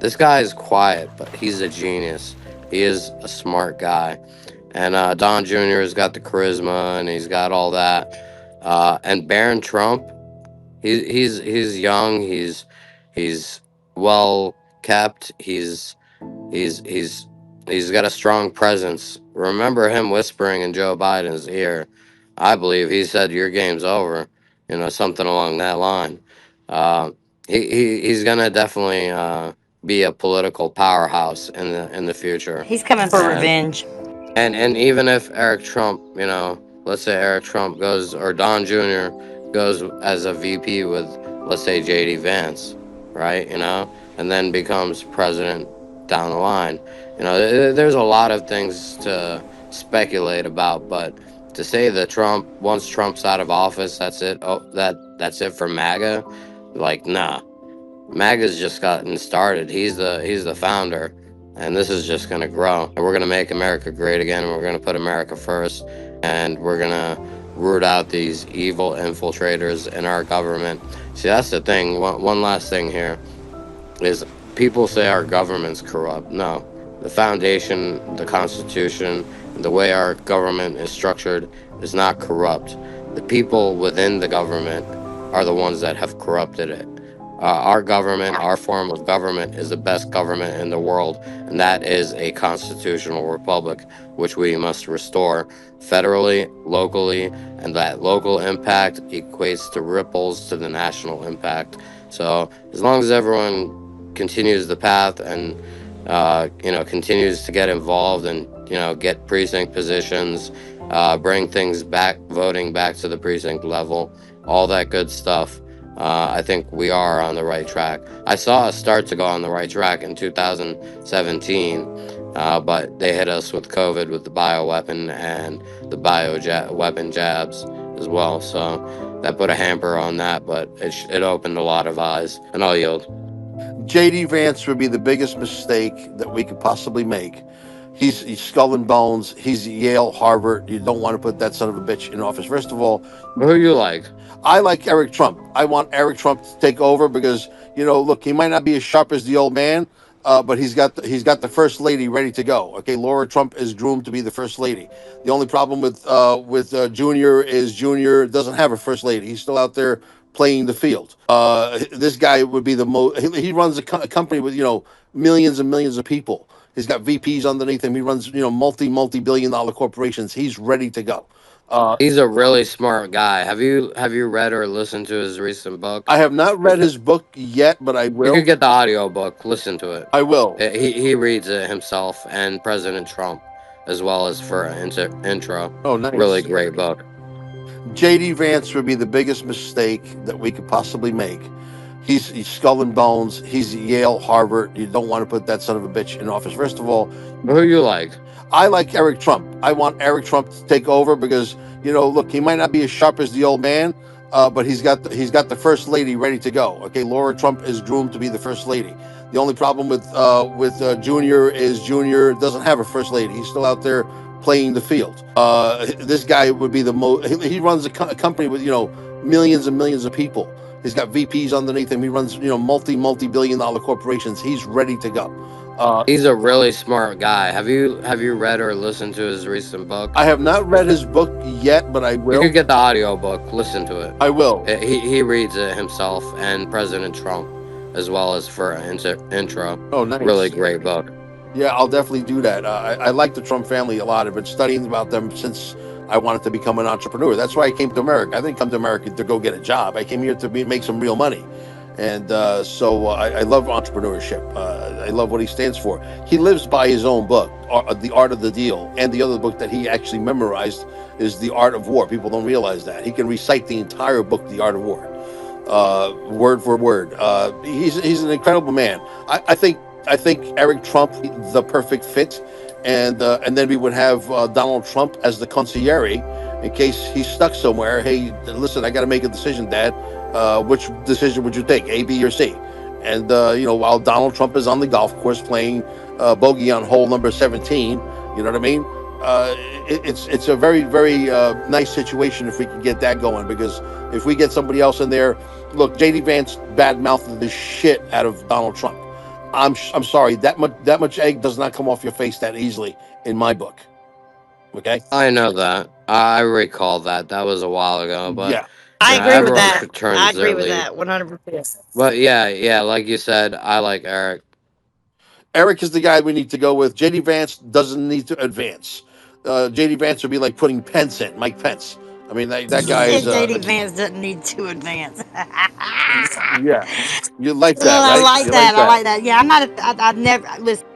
F: This guy is quiet, but he's a genius. He is a smart guy. And Don Jr. has got the charisma, and he's got all that. And Barron Trump, he's young. He's well kept. He's got a strong presence. Remember him whispering in Joe Biden's ear. I believe he said, "Your game's over," something along that line. He's gonna definitely be a political powerhouse in the future.
B: He's coming for revenge.
F: And even if Eric Trump, let's say Eric Trump goes, or Don Jr. goes as a VP with, let's say, JD Vance, right? And then becomes president down the line. There's a lot of things to speculate about, but to say that once Trump's out of office, that's it. Oh, that's it for MAGA. Like, nah. MAGA's just gotten started. He's the founder, and this is just gonna grow. And we're gonna make America great again. And we're gonna put America first, and we're gonna root out these evil infiltrators in our government. See, that's the thing. One last thing here is people say our government's corrupt. No, the foundation, the Constitution, the way our government is structured is not corrupt. The people within the government are the ones that have corrupted it. Our government, our form of government, is the best government in the world, and that is a constitutional republic, which we must restore federally, locally, and that local impact equates to ripples to the national impact. So, as long as everyone continues the path and continues to get involved and get precinct positions, bring things back, voting back to the precinct level, all that good stuff. I think we are on the right track. I saw us start to go on the right track in 2017, but they hit us with COVID, with the bioweapon and the weapon jabs as well. So that put a hamper on that, but it opened a lot of eyes, and I'll yield.
C: JD Vance would be the biggest mistake that we could possibly make. He's skull and bones. He's Yale, Harvard. You don't want to put that son of a bitch in office. First of all,
F: Who you like?
C: I like Eric Trump. I want Eric Trump to take over because look, he might not be as sharp as the old man, but he's got the first lady ready to go. Okay, Laura Trump is groomed to be the first lady. The only problem with Junior is Junior doesn't have a first lady. He's still out there playing the field. This guy would be the most. He runs a company with millions and millions of people. He's got VPs underneath him. He runs multi billion dollar corporations. He's ready to go.
F: He's a really smart guy. Have you read or listened to his recent book?
C: I have not read his book yet, but I
F: You
C: will.
F: could get the audio book. Listen to it.
C: I will.
F: He reads it himself, and President Trump, as well as for an intro.
C: Oh,
F: Really
C: nice.
F: great book.
C: JD Vance would be the biggest mistake that we could possibly make. He's skull and bones. He's Yale, Harvard. You don't want to put that son of a bitch in office. First of all,
F: Who you like?
C: I like Eric Trump. I want Eric Trump to take over because look, he might not be as sharp as the old man, but he's got the first lady ready to go. Okay, Laura Trump is groomed to be the first lady. The only problem with Junior is Junior doesn't have a first lady. He's still out there playing the field. This guy would be the most. He runs a company with millions and millions of people. He's got VPs underneath him. He runs multi billion dollar corporations. He's ready to go.
F: He's a really smart guy. Have you read or listened to his recent book?
C: I have not read his book yet, but I
F: You
C: will.
F: could get the audio book. Listen to it.
C: I will.
F: He reads it himself, and President Trump, as well as for an intro.
C: Oh, nice.
F: Really great book.
C: Yeah, I'll definitely do that. I like the Trump family a lot. I've been studying about them since I wanted to become an entrepreneur. That's why I came to America. I didn't come to America to go get a job. I came here to make some real money. And so I love entrepreneurship. I love what he stands for. He lives by his own book, The Art of the Deal. And the other book that he actually memorized is The Art of War. People don't realize that. He can recite the entire book, The Art of War, word for word. He's an incredible man. I think Eric Trump, the perfect fit. And then we would have Donald Trump as the consigliere in case he's stuck somewhere. Hey, listen, I got to make a decision, Dad. Which decision would you take, A, B, or C? And while Donald Trump is on the golf course playing bogey on hole number 17, you know what I mean? It's a very nice situation if we can get that going. Because if we get somebody else in there, look, JD Vance badmouthed the shit out of Donald Trump. I'm sorry, that much egg does not come off your face that easily in my book. Okay.
F: I know that. I recall that. That was a while ago, but
C: Yeah.
B: I agree with
F: everyone
B: that.
F: turns
B: I agree
F: their
B: with
F: lead.
B: that 100%.
F: But yeah, like you said, I like Eric.
C: Eric is the guy we need to go with. JD Vance doesn't need to advance. JD Vance would be like putting Pence in, Mike Pence. I mean, that guy is.
B: JD Vance doesn't need to advance.
C: Yeah, you like
B: Oh,
C: that,
B: I
C: right?
B: like
C: You
B: that.
C: like
B: I
C: that.
B: like that. Yeah, I'm not. I've never listen.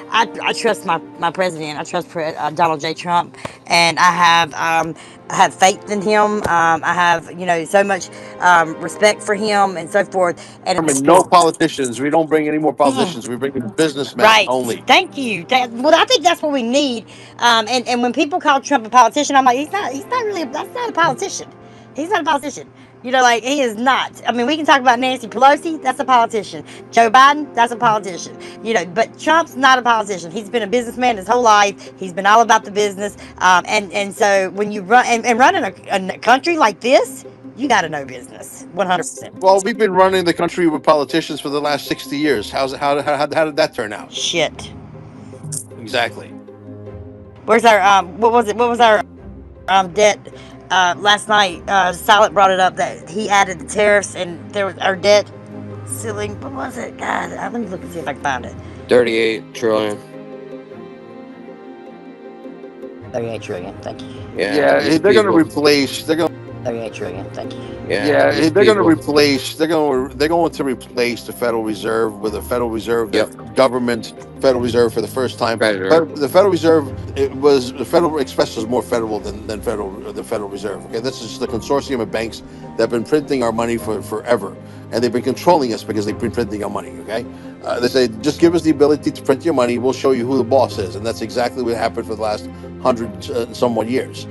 B: I trust my president. I trust Donald J. Trump, and I have faith in him. I have so much respect for him and so forth. And
C: I mean, no politicians. We don't bring any more politicians. We bring businessmen
B: right.
C: only.
B: Thank you. Well, I think that's what we need. And when people call Trump a politician, I'm like, he's not. He's not really. That's not a politician. He's not a politician. You know, like he is not. I mean, we can talk about Nancy Pelosi. That's a politician. Joe Biden. That's a politician. You know, but Trump's not a politician. He's been a businessman his whole life. He's been all about the business. And so when you run and run in a country like this, you got to know business. 100%.
C: Well, we've been running the country with politicians for the last 60 years. How did that turn out?
B: Shit.
C: Exactly.
B: Where's our what was it? What was our debt? Last night, Silent brought it up that he added the tariffs and there was our debt ceiling. What was it? God, let me look and see if I can find it.
F: 38 trillion.
B: 38 trillion. Thank you.
F: Yeah,
C: Yeah,
F: these
C: they're going to
F: people.
C: replace. They're going.
B: 38 trillion. Thank you.
F: Yeah,
C: Yeah,
F: these
C: they're going to
F: people.
C: replace. They're going to replace the Federal Reserve with a Federal Reserve
F: Yep.
C: that government Federal Reserve for the first time.
F: Treasury.
C: The Federal Reserve, the Federal Express was more federal than the Federal Reserve. Okay, this is the consortium of banks that have been printing our money for forever, and they've been controlling us because they've been printing our money. Okay, they say just give us the ability to print your money, we'll show you who the boss is, and that's exactly what happened for the last 100 somewhat years.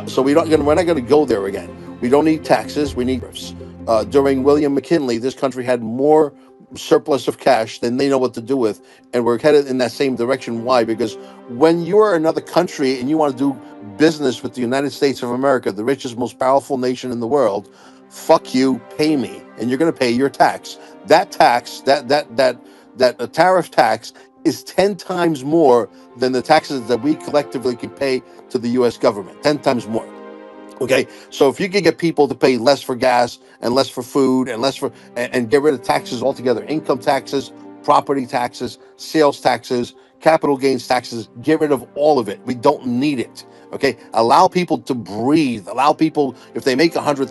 C: So we're not going to go there again. We don't need taxes. We need tariffs. During William McKinley, this country had more surplus of cash than they know what to do with, and we're headed in that same direction. Why? Because when you are another country and you want to do business with the United States of America, the richest, most powerful nation in the world, fuck you, pay me, and you're going to pay your tax. That tax, that tariff tax, is 10 times more than the taxes that we collectively can pay to the U.S. government. 10 times more. Okay, so if you can get people to pay less for gas and less for food and less for and get rid of taxes altogether, income taxes, property taxes, sales taxes, capital gains taxes, get rid of all of it. We don't need it. Okay, allow people to breathe. Allow people, if they make $100,000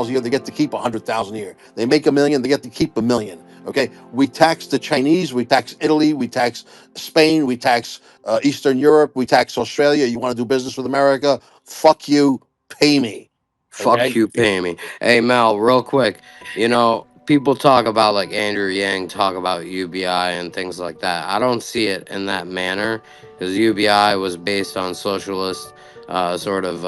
C: a year, they get to keep $100,000 a year. They make $1 million, they get to keep $1 million. Okay, we tax the Chinese, we tax Italy, we tax Spain, we tax Eastern Europe, we tax Australia. You want to do business with America? Fuck you, pay me.
F: Fuck
C: Okay.
F: you, pay me. Hey Mel, real quick. You know, people talk about like Andrew Yang talk about UBI and things like that. I don't see it in that manner because UBI was based on socialist sort of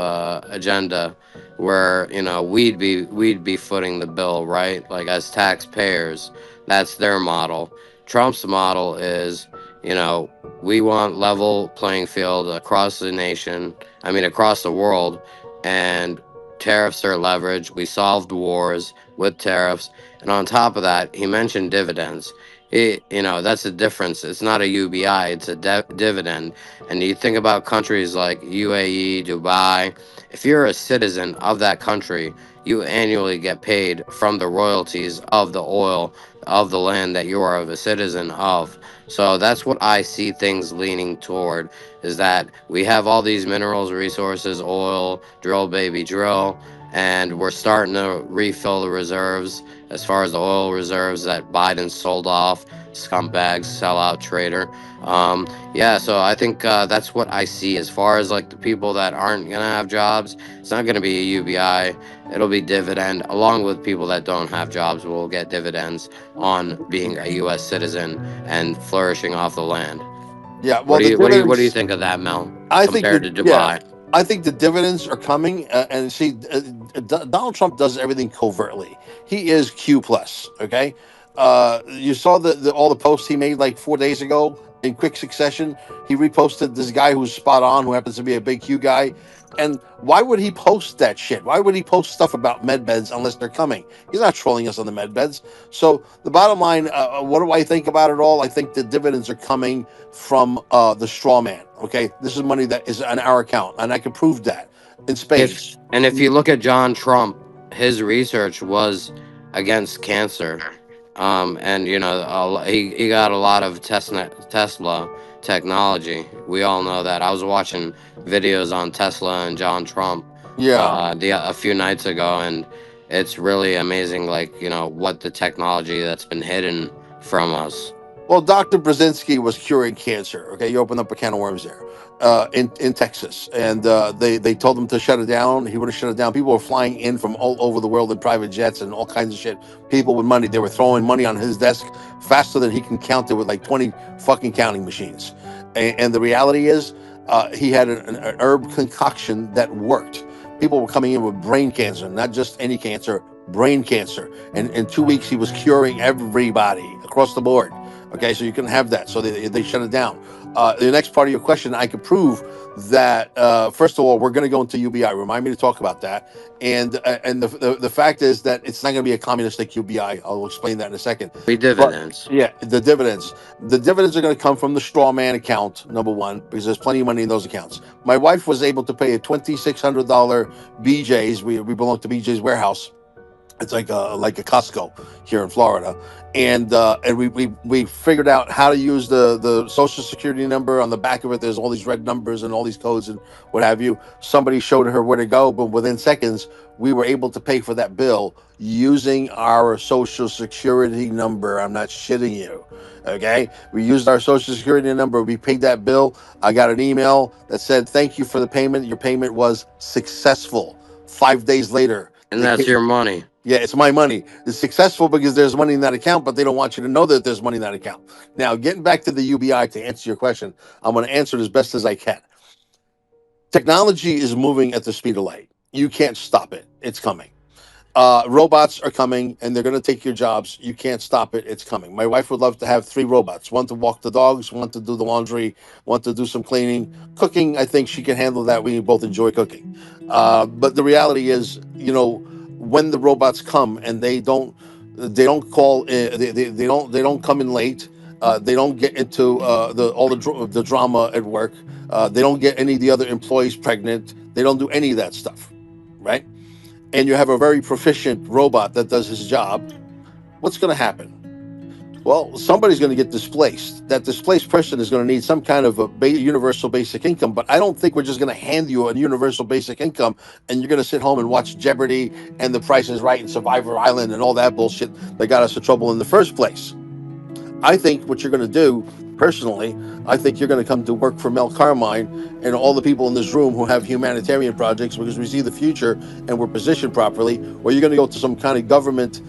F: agenda where we'd be footing the bill, right? Like as taxpayers, that's their model. Trump's model is, we want level playing field across the nation. I mean, across the world, and tariffs are leverage. We solved wars with tariffs. And on top of that, he mentioned dividends. That's a difference. It's not a UBI, it's a dividend. And you think about countries like UAE, Dubai, if you're a citizen of that country, you annually get paid from the royalties of the oil of the land that you are a citizen of. So that's what I see things leaning toward, is that we have all these minerals, resources, oil, drill baby drill, and we're starting to refill the reserves as far as the oil reserves that Biden sold off, scumbags, sellout trader. Yeah, so I think that's what I see as far as like the people that aren't gonna have jobs. It's not gonna be a UBI. It'll be dividend, along with people that don't have jobs will get dividends on being a U.S. citizen and flourishing off the land.
C: Yeah.
F: What
C: Well,
F: do
C: the
F: you what do you what do you
C: dividends.
F: think of that, Mel,
C: I think
F: compared
C: that
F: to
C: yeah.
F: Dubai?
C: I think the dividends are coming, and see, Donald Trump does everything covertly. He is Q plus. Okay, you saw all the posts he made like 4 days ago in quick succession. He reposted this guy who's spot on, who happens to be a big Q guy. And why would he post that shit? Why would he post stuff about med beds unless they're coming? He's not trolling us on the med beds. So the bottom line, what do I think about it all? I think the dividends are coming from the straw man. Okay, this is money that is on our account, and I can prove that in
F: If
C: spades.
F: and if you look at John Trump, his research was against cancer, and he got a lot of Tesla technology. We all know that. I was watching videos on Tesla and John Trump
C: Yeah.
F: a few nights ago, and it's really amazing, like what the technology that's been hidden from us.
C: Well, Dr. Brzezinski was curing cancer. Okay, you opened up a can of worms there, in Texas, and they told him to shut it down. He would have shut it down. People were flying in from all over the world in private jets and all kinds of shit. People with money, they were throwing money on his desk faster than he can count it with like 20 fucking counting machines. And the reality is, he had an herb concoction that worked. People were coming in with brain cancer, not just any cancer, brain cancer. And in 2 weeks, he was curing everybody across the board. Okay, so you can have that. So they shut it down. The next part of your question, I could prove that, first of all, we're going to go into UBI. Remind me to talk about that. And the fact is that it's not going to be a communistic UBI. I'll explain that in a second.
F: Be
C: But
F: dividends.
C: yeah, the dividends are going to come from the straw man account, number one, because there's plenty of money in those accounts. My wife was able to pay a $2,600 BJ's. We belong to BJ's Warehouse. It's like a Costco here in Florida, and we figured out how to use the social security number. On the back of it, there's all these red numbers and all these codes and what have you. Somebody showed her where to go, but within seconds, we were able to pay for that bill using our social security number. I'm not shitting you. Okay, we used our social security number. We paid that bill. I got an email that said, "Thank you for the payment. Your payment was successful." 5 days later,
F: And
C: they
F: that's
C: came.
F: your money.
C: Yeah, it's my money. It's successful because there's money in that account, but they don't want you to know that there's money in that account. Now, getting back to the UBI to answer your question, I'm going to answer it as best as I can. Technology is moving at the speed of light. You can't stop it. It's coming. Robots are coming and they're going to take your jobs. You can't stop it. It's coming. My wife would love to have 3 robots, one to walk the dogs, one to do the laundry, one to do some cleaning. Cooking, I think she can handle that. We both enjoy cooking. But the reality is, when the robots come and they don't call, they don't come in late. They don't get into the drama at work. They don't get any of the other employees pregnant. They don't do any of that stuff, right? And you have a very proficient robot that does his job, what's going to happen? Well, somebody's going to get displaced. That displaced person is going to need some kind of a universal basic income. But I don't think we're just going to hand you a universal basic income and you're going to sit home and watch Jeopardy and The Price is Right and Survivor Island and all that bullshit that got us in trouble in the first place. I think what you're going to do, personally, I think you're going to come to work for Mel Carmine and all the people in this room who have humanitarian projects because we see the future and we're positioned properly, or you're going to go to some kind of government,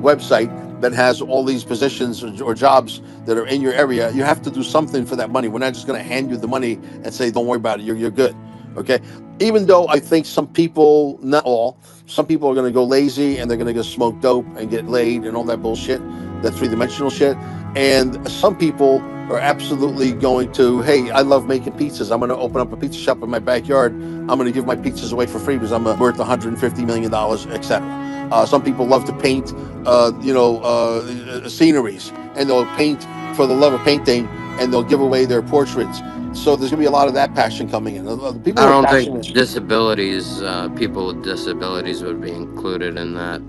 C: website that has all these positions or jobs that are in your area. You have to do something for that money. We're not just going to hand you the money and say, don't worry about it, you're good. Okay. Even though I think some people, not all, some people are going to go lazy and they're going to go smoke dope and get laid and all that bullshit, that three-dimensional shit. And some people are absolutely going to, hey, I love making pizzas. I'm going to open up a pizza shop in my backyard. I'm going to give my pizzas away for free because I'm worth $150 million, etc. Some people love to paint, sceneries, and they'll paint for the love of painting, and they'll give away their portraits. So there's going to be a lot of that passion coming in. People
F: I
C: who are
F: don't
C: passionate.
F: think disabilities, people with disabilities would be included in that,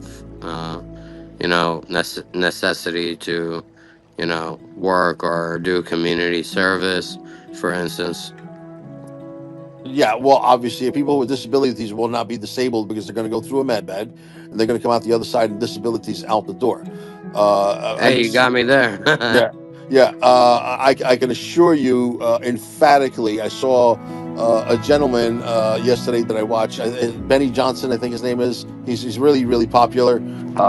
F: necessity to, work or do community service, for instance.
C: Yeah, well, obviously, people with disabilities will not be disabled because they're going to go through a med bed and they're going to come out the other side and disabilities out the door. I
F: Hey, you
C: just,
F: got me there.
C: yeah, yeah. I can assure you emphatically, I saw a gentleman yesterday that I watched, Benny Johnson, I think his name is. He's really, really popular.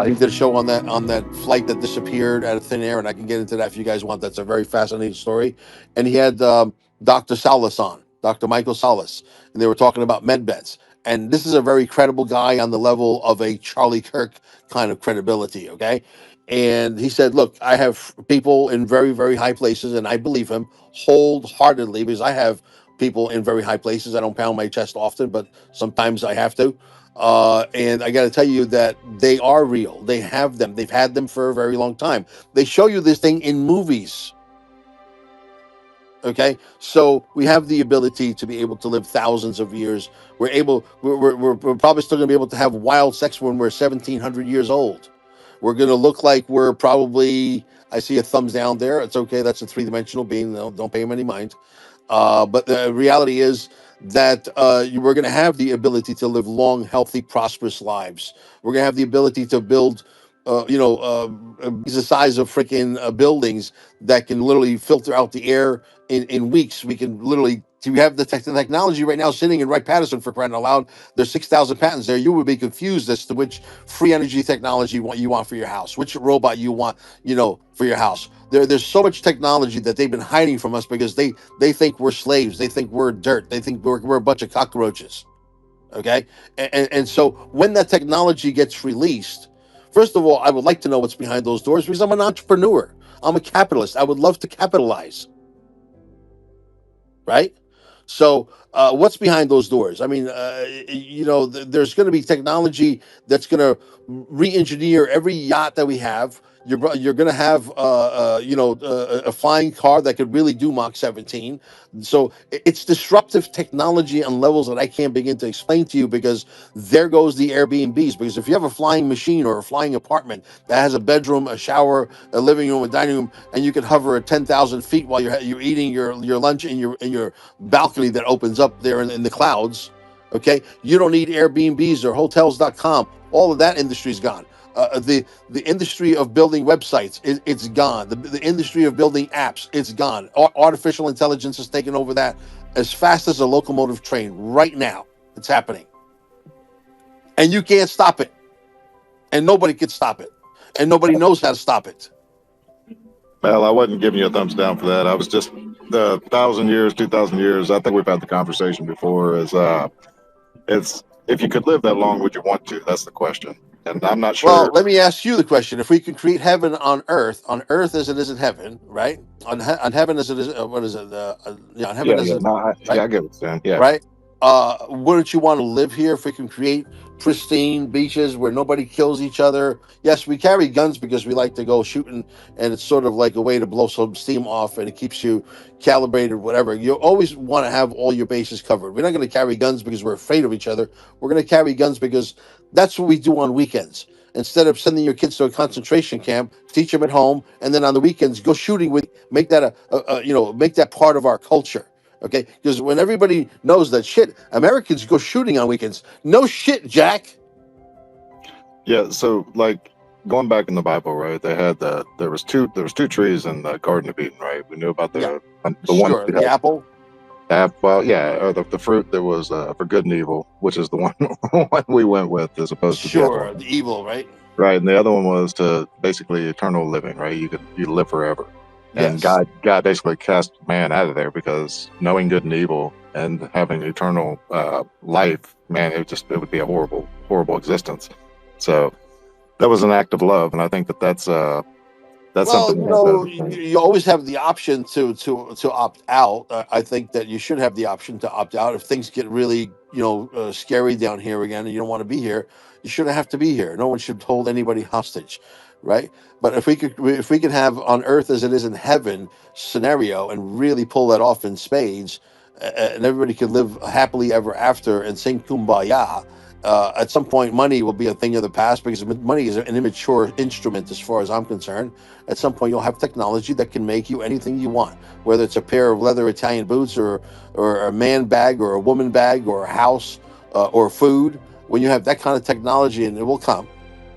C: He did a show on that flight that disappeared out of thin air, and I can get into that if you guys want. That's a very fascinating story. And he had Dr. Salas on, Dr. Michael Salas, and they were talking about med beds. And this is a very credible guy on the level of a Charlie Kirk kind of credibility. Okay. And he said, look, I have people in very, very high places, and I believe him wholeheartedly because I have people in very high places. I don't pound my chest often, but sometimes I have to. And I got to tell you that they are real. They have them. They've had them for a very long time. They show you this thing in movies. Okay, so we have the ability to be able to live thousands of years. We're probably still going to be able to have wild sex when we're 1,700 years old. We're going to look like we're probably, I see a thumbs down there. It's okay. That's a three-dimensional being. No, don't pay him any mind. But the reality is that we're going to have the ability to live long, healthy, prosperous lives. We're going to have the ability to build, the size of freaking buildings that can literally filter out the air in weeks. We can literally. We have the technology right now sitting in Wright Patterson, for crying out loud. There's 6,000 patents there. You would be confused as to which free energy technology you want for your house, which robot you want, for your house. There's so much technology that they've been hiding from us because they think we're slaves. They think we're dirt. They think we're a bunch of cockroaches. Okay, and so when that technology gets released, first of all, I would like to know what's behind those doors because I'm an entrepreneur. I'm a capitalist. I would love to capitalize, right? So, what's behind those doors? I mean, there's going to be technology that's going to re-engineer every yacht that we have. You're going to have, a flying car that could really do Mach 17. So it's disruptive technology on levels that I can't begin to explain to you because there goes the Airbnbs. Because if you have a flying machine or a flying apartment that has a bedroom, a shower, a living room, a dining room, and you can hover at 10,000 feet while you're eating your lunch in your balcony that opens up there in the clouds. Okay, you don't need Airbnbs or hotels.com. All of that industry's gone. The industry of building websites, it's gone. The industry of building apps, it's gone. Artificial intelligence has taken over that as fast as a locomotive train right now. It's happening. And you can't stop it. And nobody can stop it. And nobody knows how to stop it.
H: Well, I wasn't giving you a thumbs down for that. I was just the 1,000 years, 2,000 years. I think we've had the conversation before. It's if you could live that long, would you want to? That's the question. And I'm not
C: Well,
H: sure.
C: let me ask you the question: if we could create heaven on earth as it is in heaven, right? On heaven as it is, what is it? On heaven
H: Yeah,
C: as
H: yeah,
C: it,
H: no,
C: right?
H: I get what you're saying. Yeah,
C: Right? Wouldn't you want to live here if we can create pristine beaches where nobody kills each other? Yes, we carry guns because we like to go shooting, and it's sort of like a way to blow some steam off, and it keeps you calibrated, whatever. You always want to have all your bases covered. We're not going to carry guns because we're afraid of each other. We're going to carry guns because that's what we do on weekends. Instead of sending your kids to a concentration camp, teach them at home, and then on the weekends go shooting with. Make that make that part of our culture. Okay, because when everybody knows that shit, Americans go shooting on weekends. No shit, Jack.
H: yeah. So, like going back in the Bible, right? They had there was two trees in the Garden of Eden, right? We knew about
C: Yeah,
H: the one
C: sure.
H: that
C: The
H: had
C: apple,
H: well, yeah, or the fruit that was for good and evil, which is the one one we went with as opposed to the other one,
C: sure. The evil, right?
H: right? And the other one was to basically eternal living, right? You live forever. And
C: Yes.
H: God basically cast man out of there because knowing good and evil and having eternal life, man, it would be a horrible existence. So that was an act of love, and I think that's
C: Well,
H: something we have to understand.
C: you always have the option to opt out. I think that you should have the option to opt out if things get really scary down here again, and you don't want to be here. You shouldn't have to be here. No one should hold anybody hostage, right? But if we could have on earth as it is in heaven scenario and really pull that off in spades, and everybody could live happily ever after and sing kumbaya. At some point, money will be a thing of the past because money is an immature instrument as far as I'm concerned. At some point, you'll have technology that can make you anything you want, whether it's a pair of leather Italian boots or a man bag or a woman bag or a house or food. When you have that kind of technology, and it will come.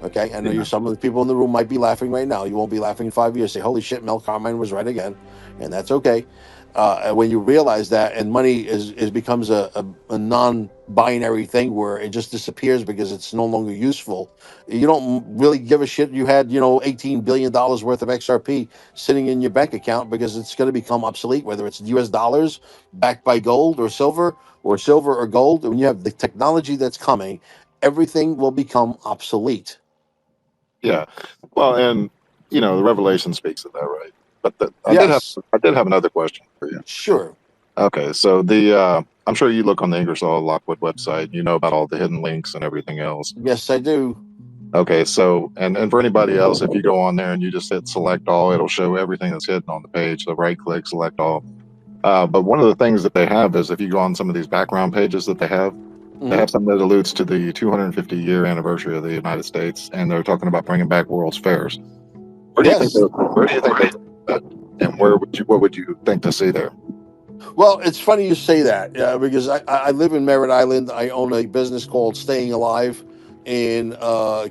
C: Okay, I know
H: Yeah.
C: some of the people in the room might be laughing right now. You won't be laughing in 5 years. Say, "Holy shit, Mel Carmine was right again," and that's okay. And when you realize that, and money is becomes a non-binary thing where it just disappears because it's no longer useful. You don't really give a shit. You had $18 billion worth of XRP sitting in your bank account because it's going to become obsolete, whether it's US dollars backed by gold or silver or gold. When you have the technology that's coming, everything will become obsolete.
H: Yeah. Well, and the Revelation speaks of that, right? But
C: Yes,
H: I did have another question for you.
C: sure.
H: Okay, so I'm sure you look on the Ingersoll Lockwood website. You know about all the hidden links and everything else.
C: Yes, I do.
H: Okay, so and for anybody else, if you go on there and you just hit select all, it'll show everything that's hidden on the page. So right click, select all. But one of the things that they have is if you go on some of these background pages that they have
C: Mhm.
H: something that alludes to the 250-year anniversary of the United States, and they're talking about bringing back World's Fairs.
C: Yes.
H: Where do you think they, and what would you think to see there?
C: Well, it's funny you say that because I live in Merritt Island. I own a business called Staying Alive in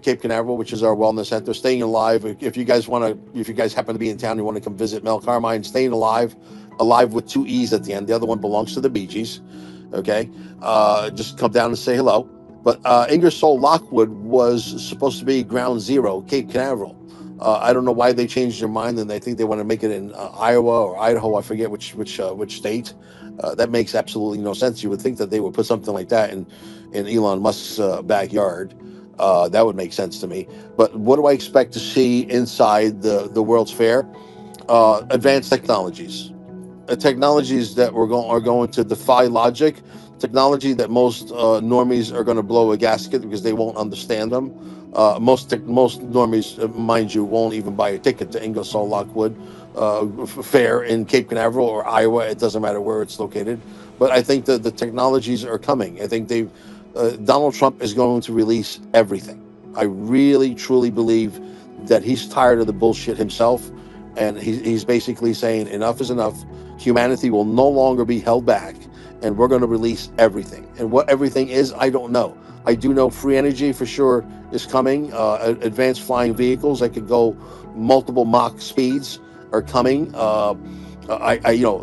C: Cape Canaveral, which is our wellness center. Staying Alive. If you guys if you guys happen to be in town, you want to come visit Mel Carmine. Staying Alive, alive with two E's at the end. The other one belongs to the Bee Gees. Okay, just come down and say hello. But Ingersoll Lockwood was supposed to be ground zero, Cape Canaveral. I don't know why they changed their mind, and they think they want to make it in Iowa or Idaho. I forget which state. That makes absolutely no sense. You would think that they would put something like that in Elon Musk's backyard. That would make sense to me. But what do I expect to see inside the World's Fair? Advanced technologies, technologies that are going to defy logic, technology that most normies are going to blow a gasket because they won't understand them. Most normies, mind you, won't even buy a ticket to Ingersoll Lockwood Fair in Cape Canaveral or Iowa. It doesn't matter where it's located. But I think that the technologies are coming. I think Donald Trump is going to release everything. I really, truly believe that he's tired of the bullshit himself, and he's basically saying enough is enough. Humanity will no longer be held back, and we're going to release everything. And what everything is, I don't know. I do know free energy for sure is coming. Advanced flying vehicles that could go multiple Mach speeds are coming.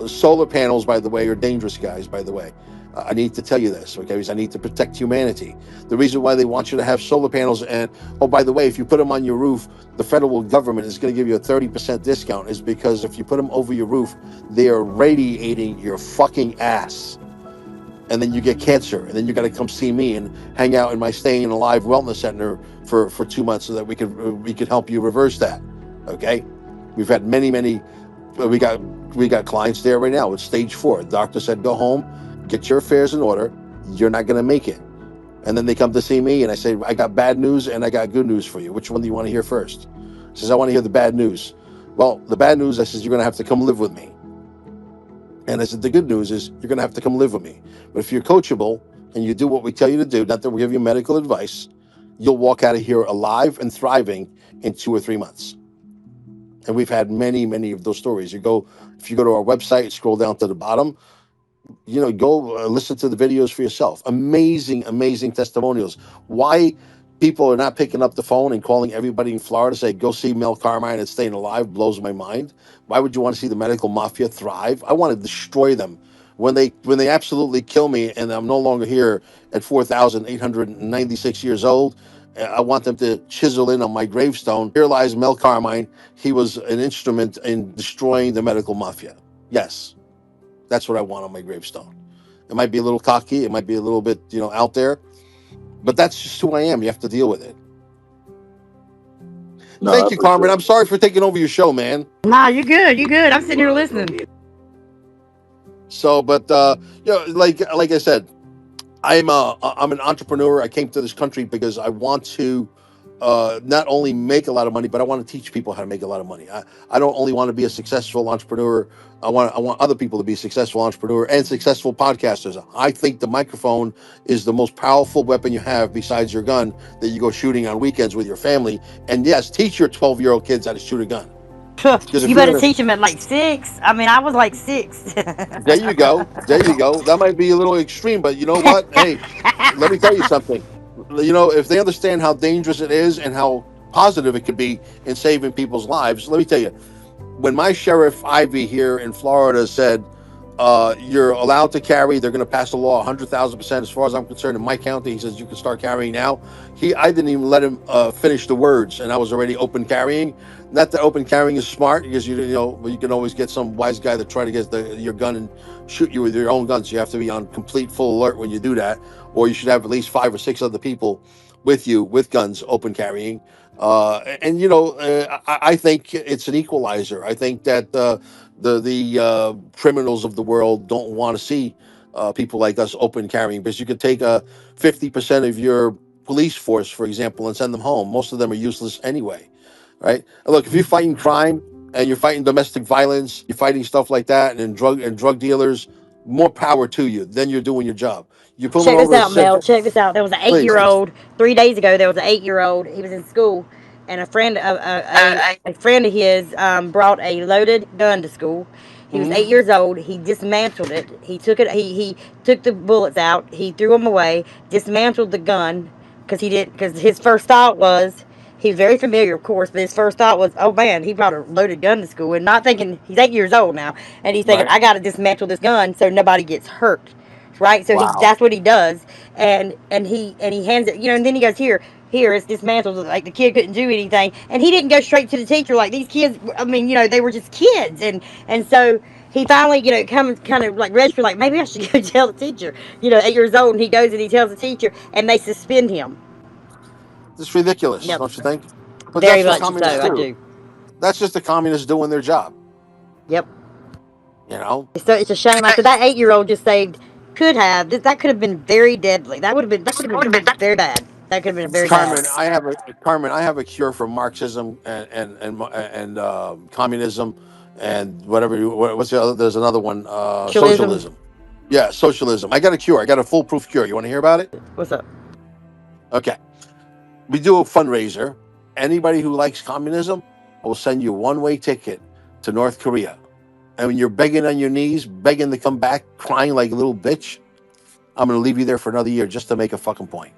C: Solar panels, by the way, are dangerous, guys. By the way, I need to tell you this, okay? Because I need to protect humanity. The reason why they want you to have solar panels, and oh, by the way, if you put them on your roof, the federal government is going to give you a 30% discount, is because if you put them over your roof, they are radiating your fucking ass. And then you get cancer, and then you got to come see me and hang out in my Staying Alive Wellness Center for 2 months so that we could help you reverse that. Okay, we've had many. We got clients there right now with stage 4. The doctor said, go home, get your affairs in order. You're not going to make it. And then they come to see me, and I say, I got bad news and I got good news for you. Which one do you want to hear first? He says, I want to hear the bad news. Well, the bad news, I says, you're going to have to come live with me. And I said, the good news is you're going to have to come live with me. But if you're coachable and you do what we tell you to do, not that we give you medical advice, you'll walk out of here alive and thriving in 2 or 3 months. And we've had many of those stories. If you go to our website, scroll down to the bottom, go listen to the videos for yourself. Amazing testimonials. Why people are not picking up the phone and calling everybody in Florida to say, go see Mel Carmine and Staying Alive blows my mind. Why would you want to see the medical mafia thrive? I want to destroy them. When they absolutely kill me and I'm no longer here at 4,896 years old, I want them to chisel in on my gravestone. Here lies Mel Carmine. He was an instrument in destroying the medical mafia. Yes, that's what I want on my gravestone. It might be a little cocky. It might be a little bit, out there. But that's just who I am. You have to deal with it.
H: No,
C: Thank you, Carmen. I'm sorry for taking over your show, man.
B: Nah, you're good. You're good. I'm sitting here listening.
C: So, but like I said, I'm an entrepreneur. I came to this country because I want to not only make a lot of money, but I want to teach people how to make a lot of money. I don't only want to be a successful entrepreneur. I want other people to be successful entrepreneur and successful podcasters. I think the microphone is the most powerful weapon you have besides your gun that you go shooting on weekends with your family. And yes, teach your 12-year-old kids how to shoot a gun.
B: You better teach them at like 6. I mean, I was like 6.
C: There you go. That might be a little extreme, but you know what? Hey, let me tell you something. If they understand how dangerous it is and how positive it could be in saving people's lives, let me tell you, when my Sheriff Ivy here in Florida said, you're allowed to carry, they're going to pass a law 100,000%. As far as I'm concerned, in my county, he says you can start carrying now. I didn't even let him finish the words, and I was already open carrying. Not that open carrying is smart, because you can always get some wise guy to try to get your gun and shoot you with your own guns. You have to be on complete full alert when you do that, or you should have at least 5 or 6 other people with you with guns, open carrying. I think it's an equalizer. I think that the criminals of the world don't want to see people like us open carrying, because you could take 50% of your police force, for example, and send them home. Most of them are useless anyway, right? Look, if you're fighting crime and you're fighting domestic violence, you're fighting stuff like that, and drug dealers, more power to you. Then you're doing your job. You pull them
B: Check this
C: over.
B: out, Mel. Check this out. There was an
C: Please.
B: 8-year-old 3 days ago. There was an 8-year-old. He was in school, and a friend of his brought a loaded gun to school. He was 8 years old. He dismantled it. He took it. He took the bullets out. He threw them away. Dismantled the gun because his first thought was. He's very familiar, of course, but his first thought was, oh man, he brought a loaded gun to school, and not thinking he's 8 years old now, and he's thinking,
C: Right.
B: I got to dismantle this gun so nobody gets hurt, right? So
C: Wow.
B: that's what he does, and he hands it, and then he goes, here, here it's dismantled. Like the kid couldn't do anything, and he didn't go straight to the teacher like these kids. I mean, they were just kids, and so he finally, kind of like registered, like maybe I should go tell the teacher. 8 years old, and he goes and he tells the teacher, and they suspend him.
C: It's ridiculous,
B: Yep,
C: don't you think? But
B: very
C: that's what
B: much so.
C: communists
B: I
C: do.
B: do.
C: That's just the communists doing their job.
B: Yep.
C: You know,
B: So it's a shame. After that 8-year-old just saved, that could have been very deadly. That could have been very bad. That could have been very bad.
C: Carmen, I have a cure for Marxism and communism and whatever. What's the other? There's another one. Socialism. Yeah, socialism. I got a cure. I got a foolproof cure. You want to hear about it?
B: What's up?
C: Okay. We do a fundraiser. Anybody who likes communism will send you a one-way ticket to North Korea. And when you're begging on your knees, begging to come back, crying like a little bitch, I'm going to leave you there for another year just to make a fucking point.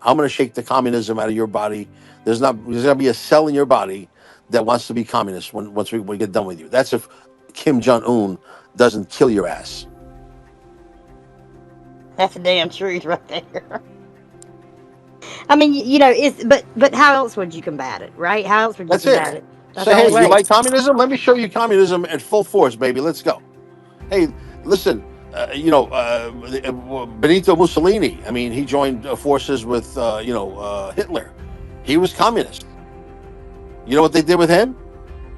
C: I'm going to shake the communism out of your body. There's going to be a cell in your body that wants to be communist once we get done with you. That's if Kim Jong-un doesn't kill your ass.
B: That's the damn truth right there. I mean, but how else would you combat it, right? How else would you combat it? That's
C: Say,
B: the
C: hey,
B: only way.
C: you like communism? Let me show you communism at full force, baby. Let's go. Hey, listen, Benito Mussolini. I mean, he joined forces with, Hitler. He was communist. You know what they did with him?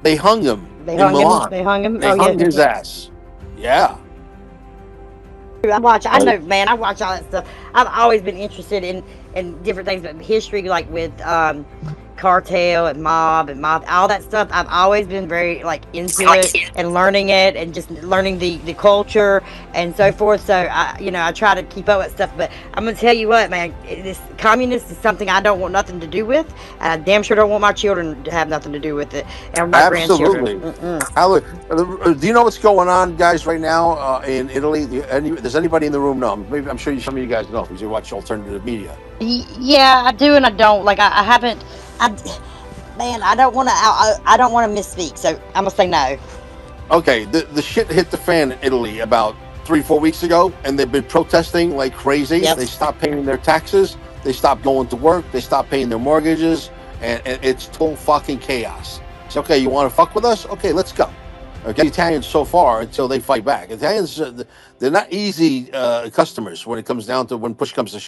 C: They hung him in Milan.
B: They hung him.
C: They hung his ass. Yeah.
B: I watch all that stuff. I've always been interested in different things, but history, like with cartel and mob, all that stuff. I've always been very into it and learning it and just learning the culture and so forth. So I try to keep up with stuff. But I'm gonna tell you what, man, this communist is something I don't want nothing to do with. I damn sure don't want my children to have nothing to do with it, and my
C: Absolutely.
B: grandchildren.
C: Do you know what's going on, guys, right now in Italy? Does anybody in the room know? Maybe I'm sure some of you guys know because you watch alternative media.
B: Yeah, I do and I don't. Like I haven't. Man, I don't want to. I don't want to misspeak, so I'm gonna say no.
C: Okay, the shit hit the fan in Italy about 3-4 weeks ago, and they've been protesting like crazy.
B: Yep.
C: They stopped paying their taxes. They stopped going to work. They stopped paying their mortgages, and it's total fucking chaos. So, okay, you want to fuck with us? Okay, let's go. Okay, Italians so far until they fight back. Italians, they're not easy customers when it comes down to when push comes to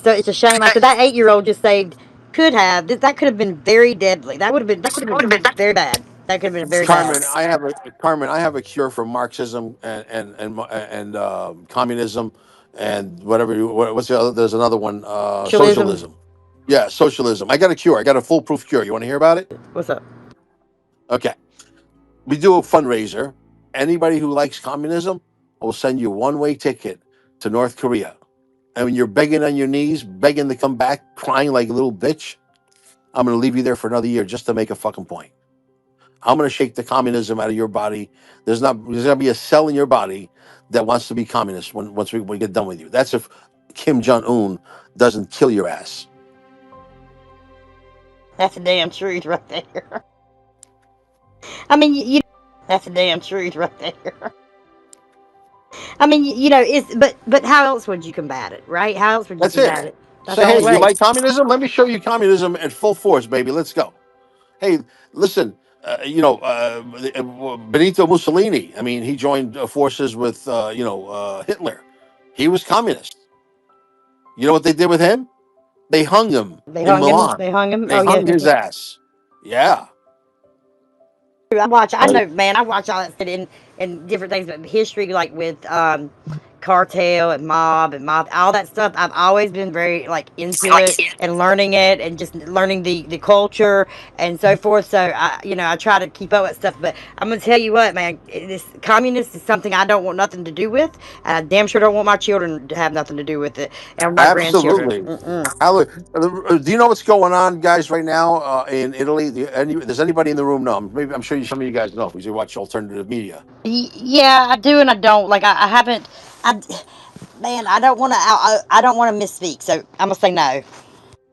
B: So it's a shame. After that 8-year-old just saved, that could have been very deadly. That could have been very bad. That could have been very
C: Carmen,
B: bad.
C: I have a cure for Marxism and communism and whatever. What's the other? There's another one. Socialism. Yeah, socialism. I got a cure. I got a foolproof cure. You want to hear about it?
B: What's up?
C: Okay. We do a fundraiser. Anybody who likes communism will send you a one-way ticket to North Korea. And when you're begging on your knees, begging to come back, crying like a little bitch, I'm going to leave you there for another year just to make a fucking point. I'm going to shake the communism out of your body. There's going to be a cell in your body that wants to be communist once we get done with you. That's if Kim Jong-un doesn't kill your ass.
B: That's the damn truth right there. I mean, that's the damn truth right there. I mean, but how else would you combat it, right? How else would you combat it?
C: That's hey, you like communism? Let me show you communism at full force, baby. Let's go. Hey, listen, Benito Mussolini. I mean, he joined forces with, Hitler. He was communist. You know what they did with him? They hung him in Milan.
B: They hung him.
C: They hung his ass. Yeah.
B: I watch all that stuff in different things, but history, like with cartel and mob, all that stuff. I've always been very into it and learning it and just learning the culture and so forth. So I try to keep up with stuff. But I'm gonna tell you what, man, this communist is something I don't want nothing to do with. I damn sure don't want my children to have nothing to do with it, and my
C: Absolutely.
B: grandchildren.
C: Do you know what's going on, guys, right now in Italy? Does anybody in the room know? Maybe I'm sure some of you guys know because you watch alternative media.
B: Yeah, I do and I don't. Like I haven't. Man, I don't want to. I don't want to misspeak, so I'm gonna say no.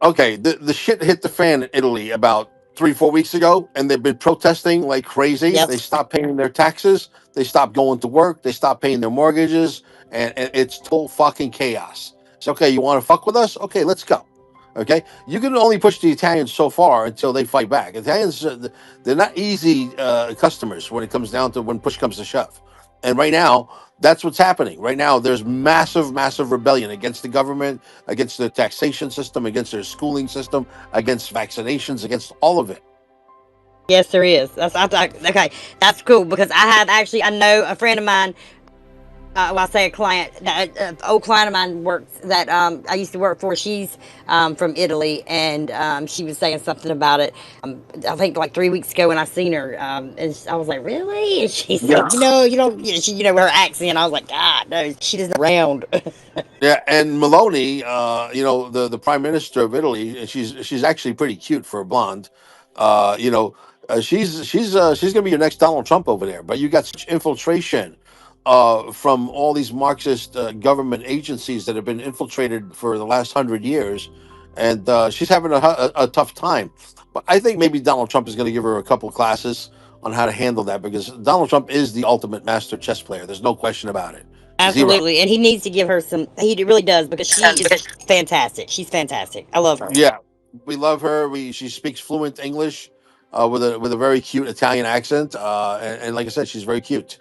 C: Okay, the shit hit the fan in Italy about 3-4 weeks ago, and they've been protesting like crazy.
B: Yep.
C: They stopped paying their taxes. They stopped going to work. They stopped paying their mortgages, and it's total fucking chaos. So, okay, you want to fuck with us? Okay, let's go. Okay, you can only push the Italians so far until they fight back. Italians, they're not easy customers when it comes down to when push comes to shove. And right now, that's what's happening. Right now, there's massive, massive rebellion against the government, against the taxation system, against their schooling system, against vaccinations, against all of it.
B: Yes, there is. Okay. That's cool because I have actually I know a friend of mine. Well, I say a client, old client of mine works that I used to work for. She's from Italy, and she was saying something about it. I think like 3 weeks ago when I seen her, and I was like, "Really?" And she
C: Yeah.
B: said, you don't, she, her accent." I was like, "God, no, she doesn't around."
C: Yeah, and Meloni, the prime minister of Italy, and she's actually pretty cute for a blonde. Uh, you know, she's gonna be your next Donald Trump over there. But you got such infiltration from all these Marxist government agencies that have been infiltrated for the last 100 years, and she's having a tough time. But I think maybe Donald Trump is going to give her a couple classes on how to handle that because Donald Trump is the ultimate master chess player. There's no question about it. Zero.
B: Absolutely, and he needs to give her some. He really does because she is fantastic. She's fantastic. I love her.
C: Yeah, we love her. She speaks fluent English with a very cute Italian accent, and like I said, she's very cute.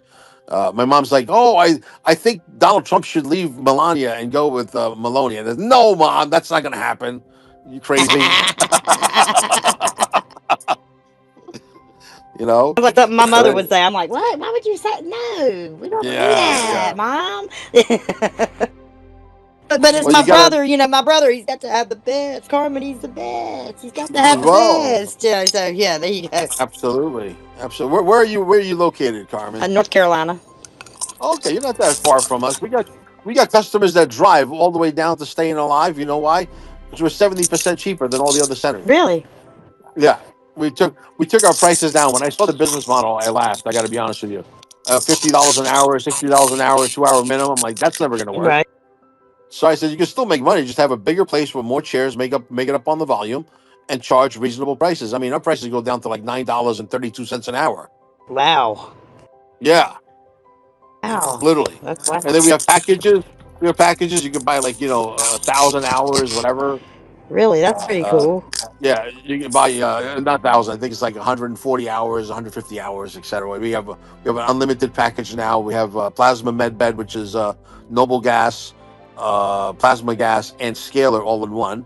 C: My mom's like, "Oh, I think Donald Trump should leave Melania and go with Melania." And I said, "No, mom, that's not going to happen. You crazy?" You know?
B: That's something my mother would
C: But,
B: say. I'm like, "What? Why would you say no? We don't do
C: yeah,
B: that,
C: yeah.
B: mom." But it's
C: Well,
B: my
C: you gotta.
B: brother, my brother, he's got to have the best. Carmen, he's the best. He's got to have the
C: Well,
B: best. Yeah, so yeah, there you go.
C: absolutely, absolutely. Where are you? Where are you located, Carmen?
B: North Carolina.
C: Okay, you're not that far from us. We got customers that drive all the way down to staying alive. You know why? Because we're 70% cheaper than all the other centers.
B: Really?
C: Yeah, we took our prices down. When I saw the business model, I laughed. I got to be honest with you. $50 an hour, $60 an hour, 2 hour minimum. I'm like, that's never going to work.
B: Right.
C: So I said, you can still make money. Just have a bigger place with more chairs, make it up on the volume, and charge reasonable prices. I mean, our prices go down to like $9.32 an hour.
B: Wow.
C: Yeah,
B: Wow.
C: literally.
B: That's wow.
C: And then we have packages. We have packages. You can buy like 1,000 hours, whatever.
B: Really, that's pretty
C: Uh,
B: cool.
C: yeah, you can buy not thousand. I think it's like 140 hours, 150 hours, etc. We have an unlimited package now. We have plasma med bed, which is noble gas, plasma gas, and scalar all in one.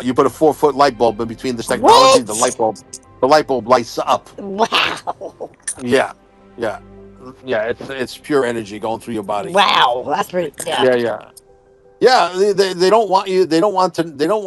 C: You put a 4 foot light bulb in between this technology. The
B: What?
C: light bulb lights up.
B: Wow.
C: Yeah, yeah, yeah. It's pure energy going through your body.
B: Wow. That's pretty. Yeah.
C: Yeah, yeah. Yeah, they don't want you. They don't want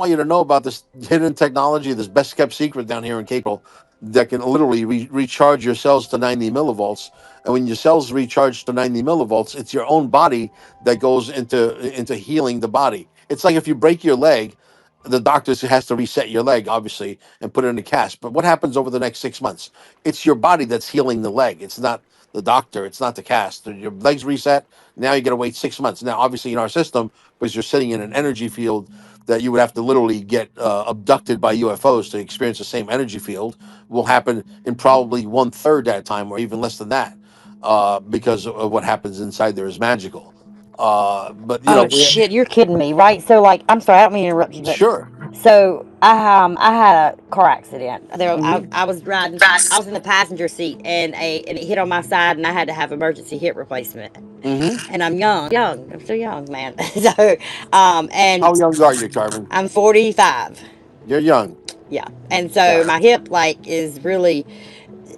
C: you to know about this hidden technology, this best kept secret down here in Capel, that can literally recharge your cells to 90 millivolts. And when your cells recharge to 90 millivolts, it's your own body that goes into healing the body. It's like if you break your leg, the doctor has to reset your leg, obviously, and put it in a cast. But what happens over the next 6 months? It's your body that's healing the leg. It's not the doctor. It's not the cast. Your legs reset. Now you got to wait 6 months. Now, obviously, in our system, because you're sitting in an energy field that you would have to literally get abducted by UFOs to experience the same energy field, will happen in probably 1/3 that time, or even less than that, because of what happens inside there is magical. But
B: Oh shit, you're kidding me, right? So like, I'm sorry, I don't mean to interrupt you, but
C: sure.
B: so I had a car accident.
C: Hmm.
B: I was riding. I was in the passenger seat, and it hit on my side, and I had to have emergency hip replacement.
C: Hmm.
B: And I'm young. I'm still young, man. So, and
C: How young are you, Carmen?
B: I'm 45.
C: You're young.
B: Yeah, and so
C: Yeah.
B: my hip like is really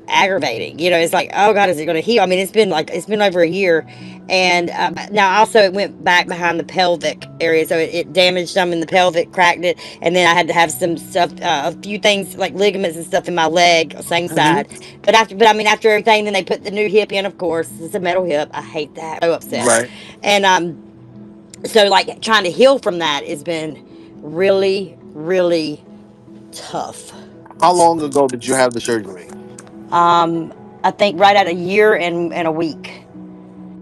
B: aggravating. It's like, oh God, is it going to heal? I mean, it's been over a year, and now also it went back behind the pelvic area, so it damaged some in the pelvic, cracked it, and then I had to have some stuff, a few things like ligaments and stuff in my leg, same
C: Hmm.
B: side. But I mean, after everything, then they put the new hip in. Of course, it's a metal hip. I hate that. So upset,
C: Right.
B: and so like trying to heal from that has been really, really tough.
C: How long ago did you have the surgery?
B: I think right at a year and a week.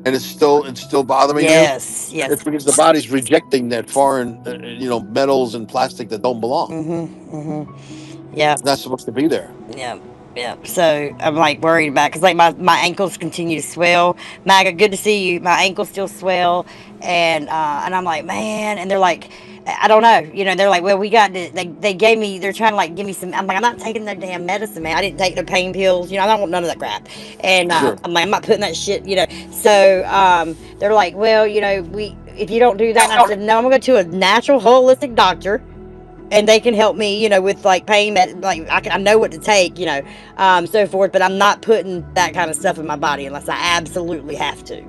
C: And it's still bothering you?
B: Yes, yes.
C: It's because the body's rejecting that foreign, metals and plastic that don't belong.
B: Yep,
C: It's not supposed to be there.
B: yep, yep. So I'm like worried about because like my ankles continue to swell. Maga, good to see you. My ankles still swell, and I'm like, man. And they're like, I don't know. They're like, well, we got to, they gave me, they're trying to like give me some. I'm like, I'm not taking no damn medicine, man. I didn't take no pain pills. I don't want none of that crap. And
C: Sure.
B: I'm like, I'm not putting that shit. So they're like, well, if you don't do that, and I said, no, I'm gonna go to a natural holistic doctor. And they can help me, with like pain like I know what to take, so forth. But I'm not putting that kind of stuff in my body unless I absolutely have to.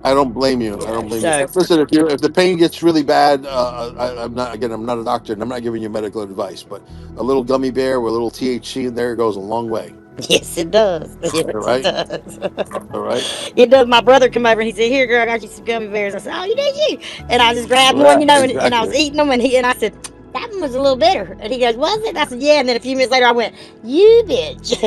C: I don't blame you. I don't blame you.
B: So
C: Listen, if the pain gets really bad, I'm not, again. I'm not a doctor, and I'm not giving you medical advice. But a little gummy bear with a little THC in there goes a long way.
B: yes, it does. Yes,
C: All
B: it
C: right.
B: does.
C: All right.
B: It does. My brother come over and he said, "Here, girl, I got you some gummy bears." I said, "Oh, you did you?" And I just grabbed one,
C: Yeah.
B: and I was
C: Exactly.
B: eating them, and I said, "That one was a little bitter." And he goes, "Was it?" And I said, "Yeah." And then a few minutes later, I went, "You bitch."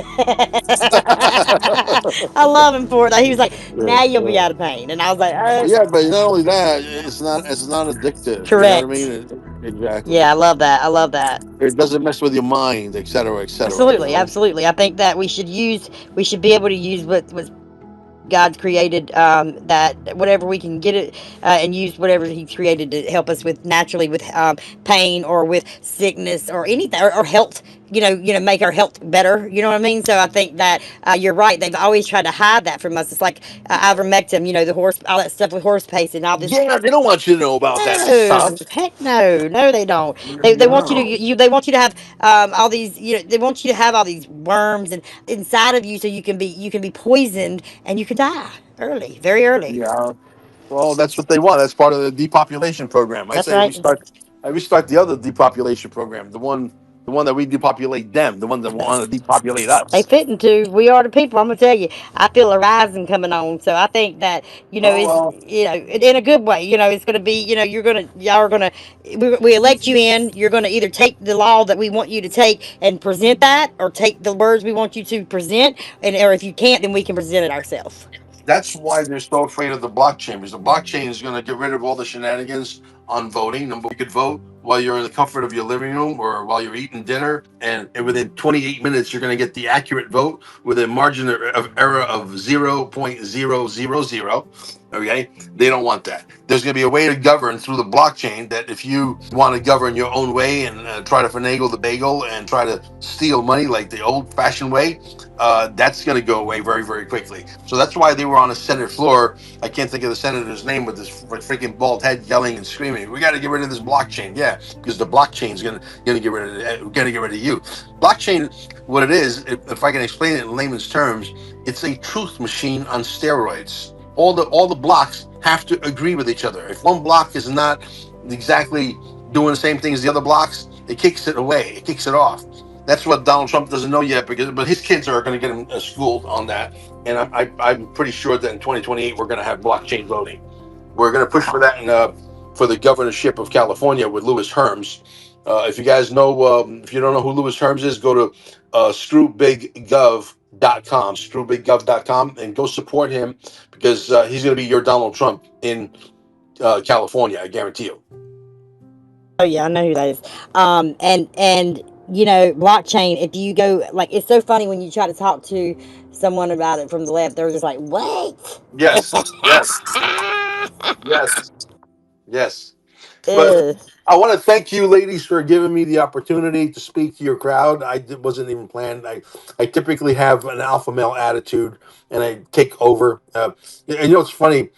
B: I love him for it. He was like,
C: Yeah.
B: "Now you'll be out of pain," and I was like,
C: Yeah, but not only that, it's not addictive. You know what I mean?
B: "Correct."
C: Exactly.
B: Yeah, I love that. I love that.
C: It doesn't mess with your mind, et cetera, et cetera. You
B: Absolutely,
C: know.
B: absolutely. I think that we should be able to use what's God's created, that whatever we can get it, and use whatever He's created to help us with naturally with pain or with sickness or anything or health. Make our health better. You know what I mean? So I think that you're right. They've always tried to hide that from us. It's like ivermectin. The horse, all that stuff with horse paste and all this.
C: Yeah, they don't want you to know about that
B: No,
C: stuff.
B: heck no, no, they don't. They want you to
C: No.
B: they want you to have all these they want you to have all these worms and inside of you so you can be poisoned and you can die early, very early.
C: Yeah. Well, that's what they want. That's part of the depopulation program. I
B: That's
C: say
B: right.
C: we start the other depopulation program, the one that we depopulate them, the one that want to depopulate
B: They
C: us.
B: fitting to. We are the people. I'm gonna tell you. I feel a rising coming on. So I think that
C: Oh
B: it's
C: well.
B: in a good way. It's gonna be. Y'all are gonna. We elect you in. You're gonna either take the law that we want you to take and present that, or take the words we want you to present, and or if you can't, then we can present it ourselves.
C: That's why they're so afraid of the blockchain, because the blockchain is going to get rid of all the shenanigans on voting. Number, you could vote while you're in the comfort of your living room or while you're eating dinner, and within 28 minutes, you're going to get the accurate vote with a margin of error of 0.000. Okay, they don't want that. There's going to be a way to govern through the blockchain that if you want to govern your own way and try to finagle the bagel and try to steal money like the old-fashioned way, that's going to go away very, very quickly. So that's why they were on the Senate floor. I can't think of the senator's name with this freaking bald head yelling and screaming. We got to get rid of this blockchain. Yeah, because the blockchain is going to get rid of going to get rid of you. Blockchain, what it is, if I can explain it in layman's terms, it's a truth machine on steroids. All the blocks have to agree with each other. If one block is not exactly doing the same thing as the other blocks, it kicks it away. It kicks it off. That's what Donald Trump doesn't know yet, but his kids are going to get him schooled on that. And I'm pretty sure that in 2028 we're going to have blockchain voting. We're going to push for that for the governorship of California with Louis Herms. If you guys know, if you don't know who Louis Herms is, go to screwbiggov.com, and go support him because he's going to be your Donald Trump in California. I guarantee you.
B: Oh yeah, I know who that is. And blockchain. If you go like, it's so funny when you try to talk to someone about it from the left, they're just like, "What?"
C: Yes, yes, yes, yes. But
B: Ugh.
C: I want to thank you, ladies, for giving me the opportunity to speak to your crowd. Wasn't even planned. I typically have an alpha male attitude, and I take over. And it's funny,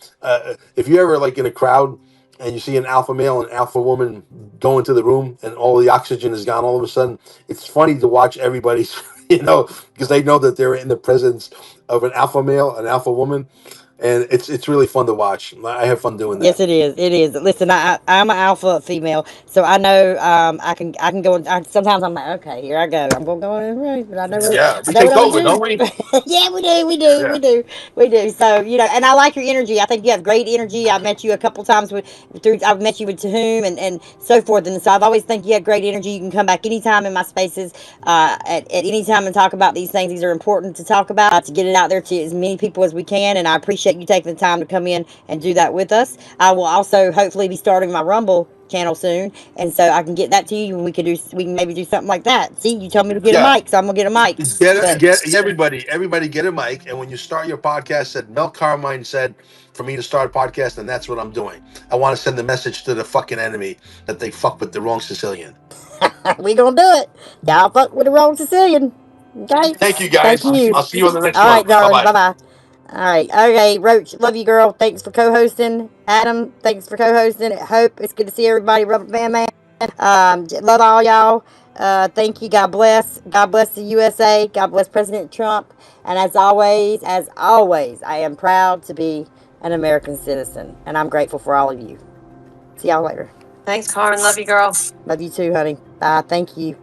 C: if you ever like in a crowd and you see an alpha male and alpha woman go into the room, and all the oxygen is gone all of a sudden. It's funny to watch everybody's, because they know that they're in the presence of an alpha male, an alpha woman, and it's really fun to watch. I have fun doing
B: Yes,
C: that.
B: it is. It is. Listen, I'm an alpha female, so I know I can go. Sometimes I'm like, okay, here I go. I'm gonna go in right, but
C: Yeah,
B: I
C: we
B: know what
C: take
B: I'm gonna
C: over, don't
B: do.
C: we?
B: Yeah, we do. We do.
C: Yeah.
B: We do. We do. So and I like your energy. I think you have great energy. I've met you a couple times I've met you with Tahum and so forth, and so I've always think you have great energy. You can come back anytime in my spaces, at any time and talk about these things. These are important to talk about, to get it out there to as many people as we can, and I appreciate you taking the time to come in and do that with us. I will also hopefully be starting my Rumble channel soon, and so I can get that to you, and we can maybe do something like that. See, you told me to get a
C: Yeah.
B: mic, so I'm gonna get a mic.
C: Get
B: So
C: get everybody get a mic, and when you start your podcast, said Mel Carmine said,
A: for me to start a podcast, and that's what I'm doing. I want to send the message to the fucking enemy that they fuck with the wrong Sicilian.
B: We gonna do it. Y'all fuck with the wrong Sicilian. Okay?
A: Thank you,
B: Thank
A: guys.
B: you.
A: I'll see you on the next
B: All
A: one.
B: right,
A: Bye
B: darling.
A: bye.
B: Bye bye. All right. Okay, Roach. Love you, girl. Thanks for co-hosting. Adam, thanks for co-hosting. Hope it's good to see everybody. Rubber Band Man. Love all y'all. Thank you. God bless. God bless the USA. God bless President Trump. And as always, I am proud to be an American citizen, and I'm grateful for all of you. See y'all later.
G: Thanks, Carmen. Love you, girl.
B: Love you too, honey. Bye. Thank you.